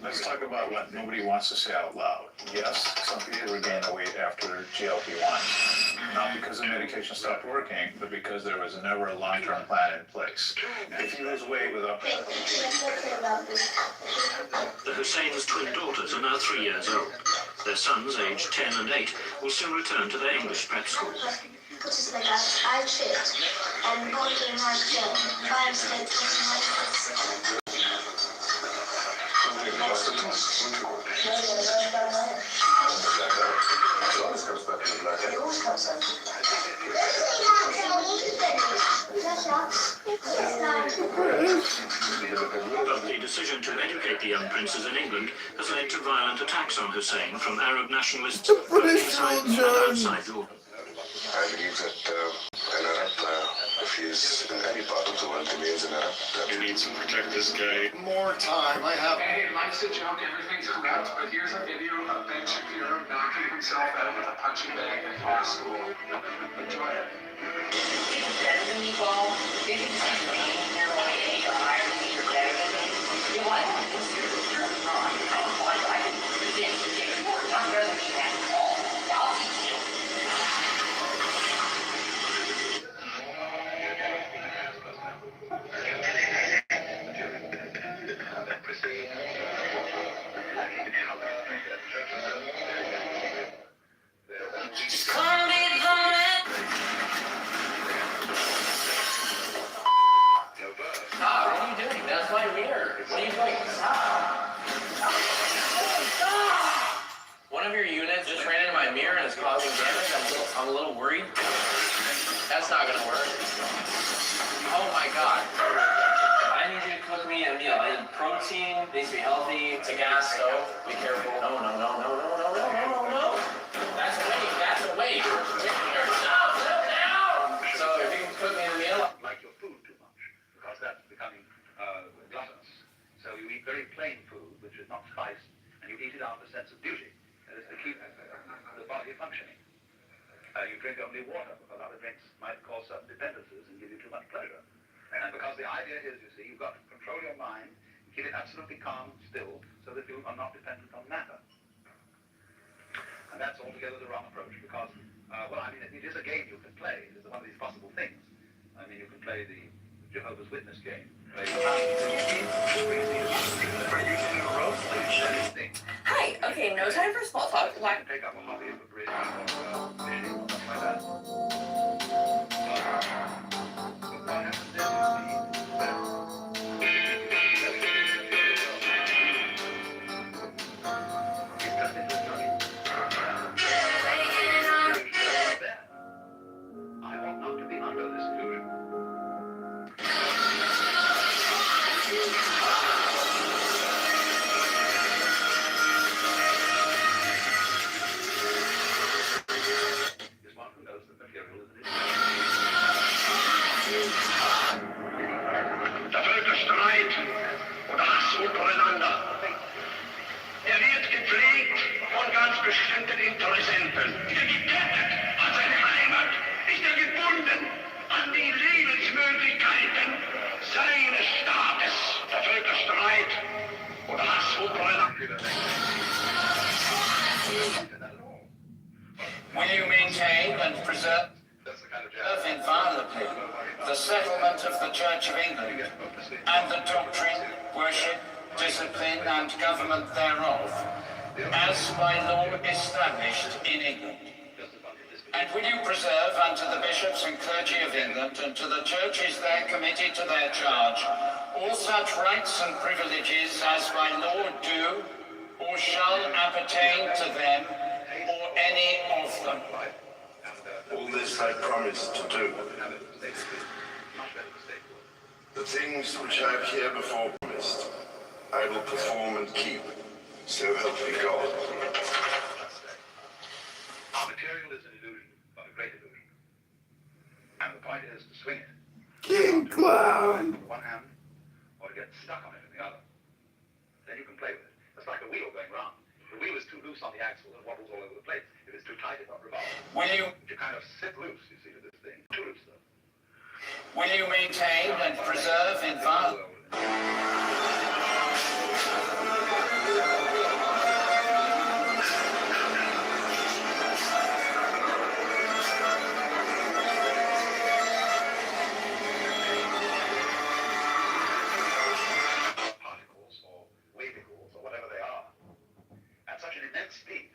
Let's talk about what nobody wants to say out loud. Yes, some people regain the weight after GLP-1. Not because the medication stopped working, but because there was never a long-term plan in place. If you lose weight without... The Hussein's twin daughters are now 3 years old. Their sons, aged 10 and 8, will soon return to their English prep school. Put his leg out, I tripped, and God gave my skill. By instead taking my face. It always comes back in the black. It always comes back. But the decision to educate the young princes in England has led to violent attacks on Hussein from Arab nationalists both inside and outside Jordan. I believe that an Arab, if he is in any part of the world, remains an Arab. You need to protect this guy. More time. I have... Hey, life's a joke, everything's correct, but here's a video of Ben Shapiro knocking himself out with a punching bag in high school. Enjoy it. What are you doing? That's my mirror. What are you doing? One of your units just ran into my mirror and is causing damage. I'm a little worried. That's not gonna work. Oh my god. I need you to cook me a meal. I need protein, needs to be healthy. It's a gas stove. Be careful. No. That's a wait. That's a wait. Stop now. So if you can cook me a meal. Like your food too much, because that's becoming gluttonous. So you eat very plain food, which is not spiced, and you eat it out of a sense of duty. That is to keep the body functioning. You drink only water, because other drinks might cause certain dependencies and give you too much pleasure. And because the idea is, you see, you've got to control your mind, keep it absolutely calm, still, so that you are not dependent on matter. And that's altogether the wrong approach, because, it is a game you can play. It is one of these possible things. I mean, you can play the Jehovah's Witness game. Hi. Okay, no time for small talk. Take up a hobby of a bridge or fishing or something like that. But what happens then, you see, I ought not to be under this illusion. Is one who knows the material is an Der Völkerstreit und Hass untereinander, wird gepflegt von ganz bestimmten Interessenten. Der gekettet an seine Heimat ist er gebunden an die Lebensmöglichkeiten seines Staates. Der Völkerstreit und Hass untereinander. Will you maintain and preserve inviolably the settlement of the Church of England and the doctrine, worship, discipline and government thereof, as by law established in England? And will you preserve unto the bishops and clergy of England and to the churches there committed to their charge all such rights and privileges as by law do or shall appertain to them or any of them? All this I promise to do. The things which I have herebefore promised, I will perform and keep. So help me God. Material is an illusion, but a great illusion. And the point is to swing it. King Clown. With one hand, or to get stuck on it in the other. Then you can play with it. It's like a wheel going round. If the wheel is too loose on the axle, it wobbles all over the place. If it's too tight, it won't revolve. Will you kind of sit loose, you see, to this thing. Too loose, though. Will you maintain and preserve inviolate? Particles or wavicles or whatever they are at such an immense speed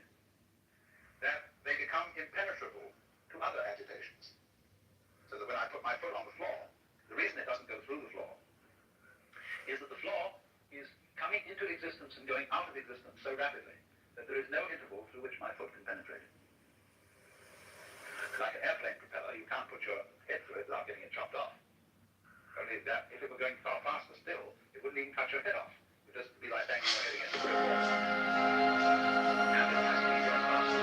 that they become impenetrable to other agitations. So that when I put my foot on the floor, the reason it doesn't go through the floor is that the floor is coming into existence and going out of existence so rapidly that there is no interval through which my foot can penetrate it. Like an airplane propeller, you can't put your head through it without getting it chopped off. Only that, if it were going far faster still, it wouldn't even cut your head off. It would just be like banging your head against the brick wall. And it has to be going faster.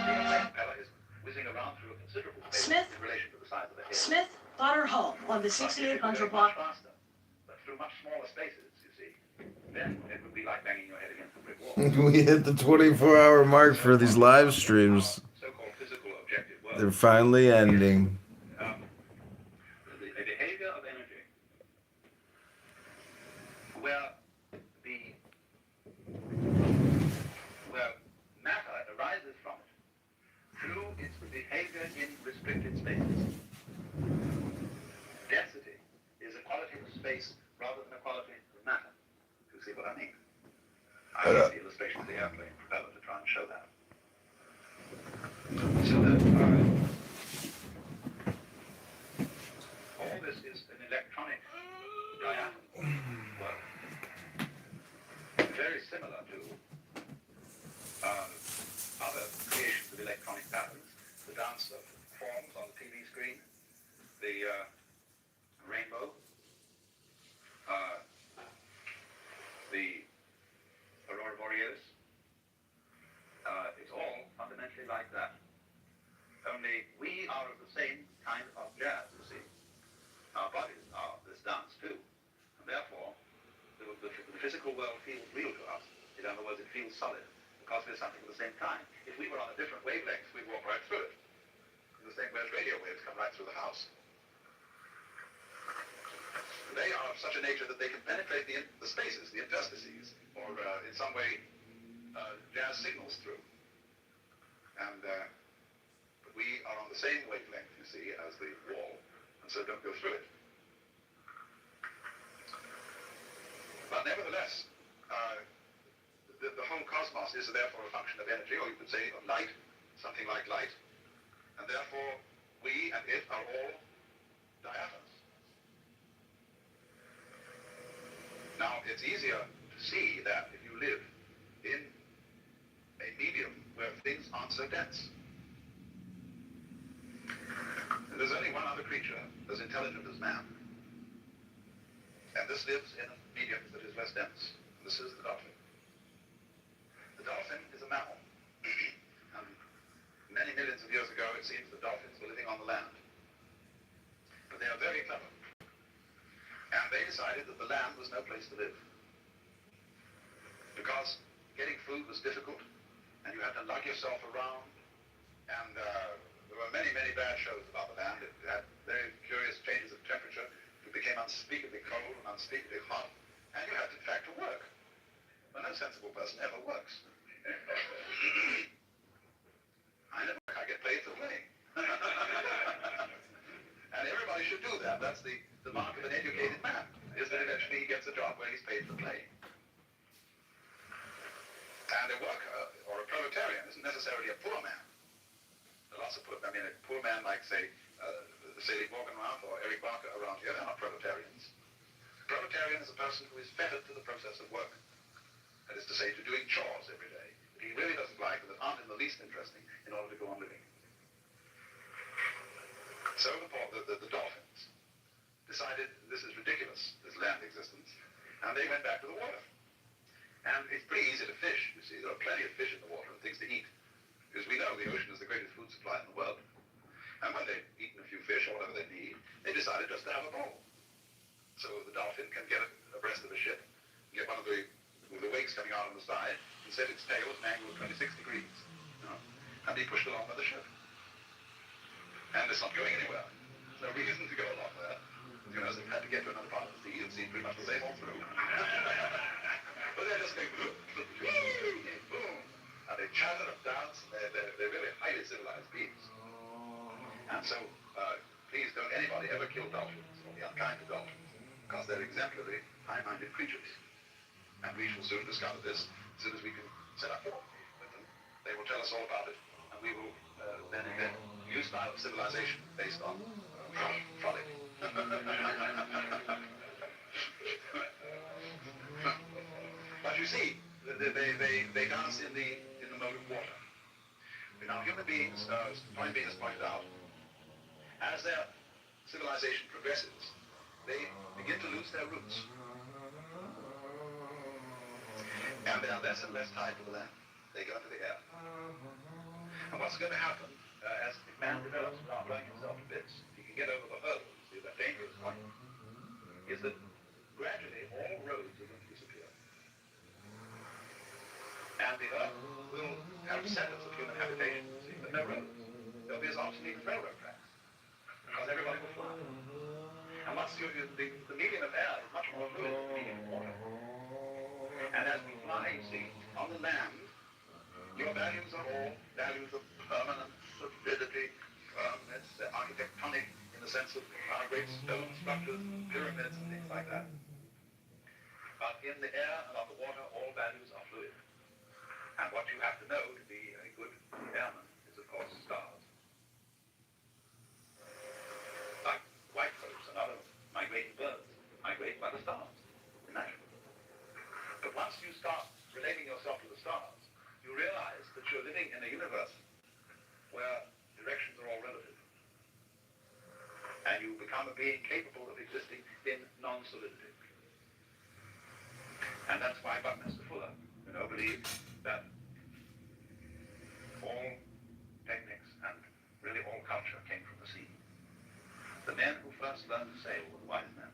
The airplane propeller is whizzing around through a considerable space Smith? in relation to the size of the head. Smith bought her home on the 6800 block. Faster, but through much smaller spaces, you see. Then it would be like banging your head against the brick wall. We hit the 24-hour mark for these live streams. So-called physical objective world. They're finally ending. The behavior of energy, where matter arises from it through its behavior in restricted spaces. Density is a quality of space rather than a quality of matter. You see what I mean? I use the illustration of the airplane propeller to try and show that. So that all this is an electronic diatom work. Very similar to other creations of electronic patterns. The dance of forms on the TV screen, the rainbow, the aurora borealis. It's all fundamentally like that. Only we are of the same kind of jazz, you see. Our bodies are this dance too. And therefore, the physical world feels real to us. In other words, it feels solid, because we're something at the same time. If we were on a different wavelength, we'd walk right through it. In the same way as radio waves come right through the house. They are of such a nature that they can penetrate the spaces, the interstices, or in some way jazz signals through. And but we are on the same wavelength, you see, as the wall, and so don't go through it. But nevertheless, the whole cosmos is therefore a function of energy, or you could say of light, something like light. And therefore, we and it are all diaphanes. Now, it's easier to see that if you live in a medium where things aren't so dense. And there's only one other creature as intelligent as man. And this lives in a medium that is less dense. And this is the dolphin. The dolphin is a mammal. And many millions of years ago, it seems the dolphins were living on the land. But they are very clever. And they decided that the land was no place to live. Because getting food was difficult, and you had to lug yourself around, and there were many, many bad shows about the land. It had very curious changes of temperature. It became unspeakably cold and unspeakably hot, and you had, in fact, to work. Well, no sensible person ever works. I never work. I get paid for playing. And everybody should do that. That's the mark of an educated man, is that eventually he gets a job where he's paid for playing. And a worker or a proletarian isn't necessarily a poor man. There are lots of I mean, a poor man like, say, Sadie Morgenroth or Eric Barker around here, they're not proletarians. A proletarian is a person who is fettered to the process of work. That is to say, to doing chores every day that he really doesn't like and that aren't in the least interesting in order to go on living. So the dolphins decided this is ridiculous, this land existence, and they went back to the water. And it's pretty easy to fish, you see. There are plenty of fish in the water and things to eat. Because we know the ocean is the greatest food supply in the world. And when they've eaten a few fish or whatever they need, they decided just to have a bowl. So the dolphin can get abreast of a ship, get one of the wakes coming out on the side, and set its tail at an angle of 26 degrees. You know, and be pushed along by the ship. And it's not going anywhere. There's no reason to go along there. You know, they've had to get to another part of the sea and see pretty much the same all through. But they're just going boom, boom. And they chatter and dance, and they're really highly civilized beings. And so, please don't anybody ever kill dolphins or be unkind to dolphins, because they're exemplary, high-minded creatures. And we shall soon discover this as soon as we can set up with them. They will tell us all about it, and we will then invent a new style of civilization based on frolic. But you see, they dance in the mode of water. Now, human beings, as Toynbee has pointed out, as their civilization progresses, they begin to lose their roots. And they are less and less tied to the land. They go into the air. And what's going to happen as man develops without blowing himself to bits, if he can get over the hurdles, that dangerous point, is that gradually all roads are going to disappear. And the earth will have centers of human habitation, see, but no roads. There'll be as obsolete as railroad tracks, because everybody will fly. And once the medium of air is much more fluid than the medium of water. And as we fly, you see, on the land, your values are all values of permanence, solidity, firmness, architectonic, in the sense of great stone structures, pyramids, and things like that. But in the air and on the water, all values are fluid. And what you have to know to be a good airman is, of course, stars. Like whitethroats and other migrating birds migrate by the stars. Imagine. But once you start relating yourself to the stars, you realize that you're living in a universe where directions are all relative. And you become a being capable of existing in non-solidity. And that's why Buckminster Fuller, believed that all techniques and really all culture came from the sea. The men who first learned to sail were the wise men.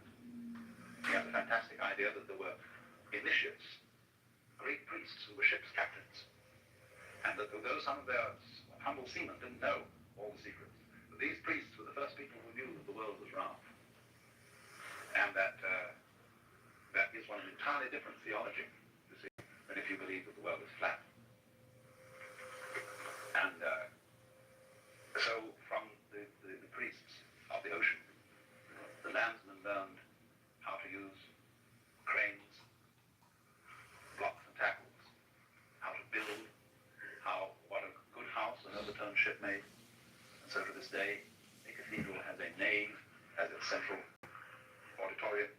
He had the fantastic idea that there were initiates, great priests who were ship's captains, and that though some of their humble seamen didn't know all the secrets, but these priests were the first people who knew that the world was round, and that is one of an entirely different theology, you see, than if you believe that the world is flat. And so from the priests of the ocean, the landsmen learned how to use cranes, blocks and tackles, how to build, what a good house an overturned ship made. And so to this day, a cathedral has a nave as its central auditorium,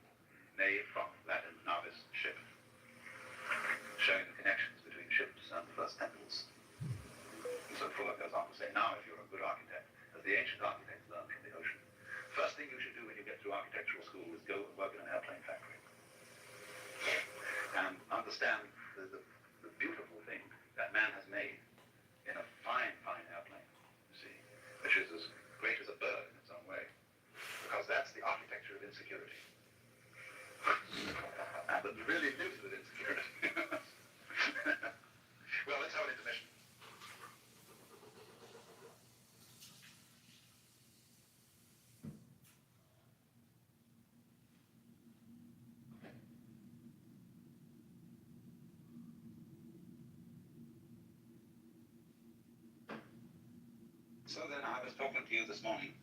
nave from Latin navis, ship, showing the connections between ships and the first temples. And so Fuller goes on to say, now if you're a good architect, as the ancient architects learned from the ocean, first thing you should do when you get through architectural school is go and work in an airplane factory. And understand the beautiful thing that man has made in a fine, fine airplane, you see, which is as great as a bird in its own way. Because that's the architecture of insecurity. And that really lives with insecurity. Well, let's have an intermission. So then I was talking to you this morning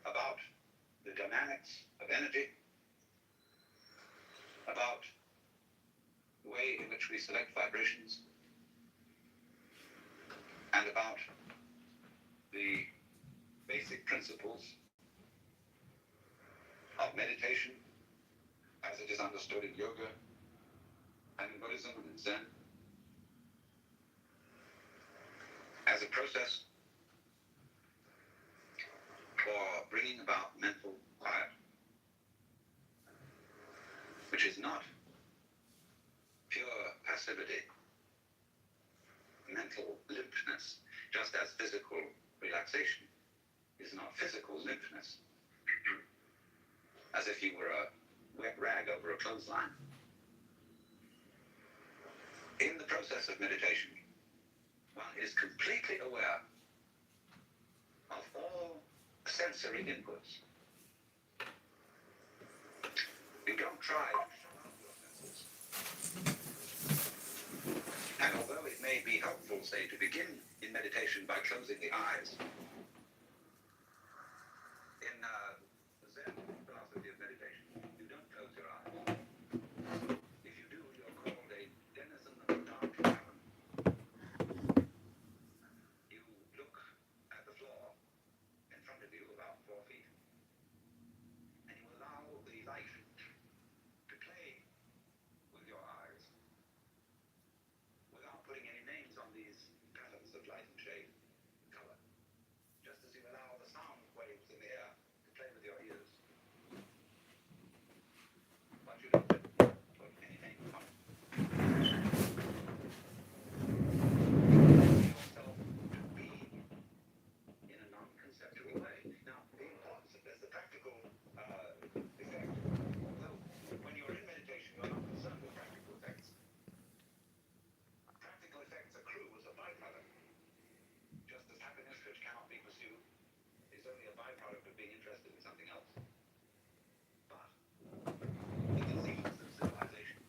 about the dynamics of energy, about the way in which which we select vibrations, and about the basic principles of meditation as it is understood in yoga and in Buddhism and in Zen, as a process for bringing about mental quiet, which is not pure passivity, mental limpness, just as physical relaxation is not physical limpness, as if you were a wet rag over a clothesline. In the process of meditation, one is completely aware of all sensory inputs. You don't try to shut off your senses. And although it may be helpful, say, to begin in meditation by closing the eyes, in the Zen philosophy of meditation, you don't close your eyes. If you do, you're called a denizen of the dark cavern. You look at the floor in front of you about 4 feet, and you allow the light to play with your eyes without putting any names on these patterns of light and shade and color, just as you allow the sound waves in the air to play with your ears. But you don't put any names on it. Yourself to be in a non-conceptual way. Now, the importance of this, the practical effect, although when you're in meditation, you're not concerned with practical effects. Practical effects accrue as a byproduct, just as happiness, which cannot be pursued, is only a byproduct of being interested in something else. But the disease of civilization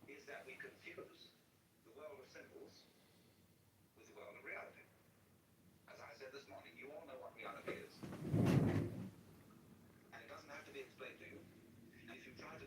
is that we confuse the world of symbols with the world of reality. As I said this morning, you all know what reality is. And it doesn't have to be explained to you. And if you try to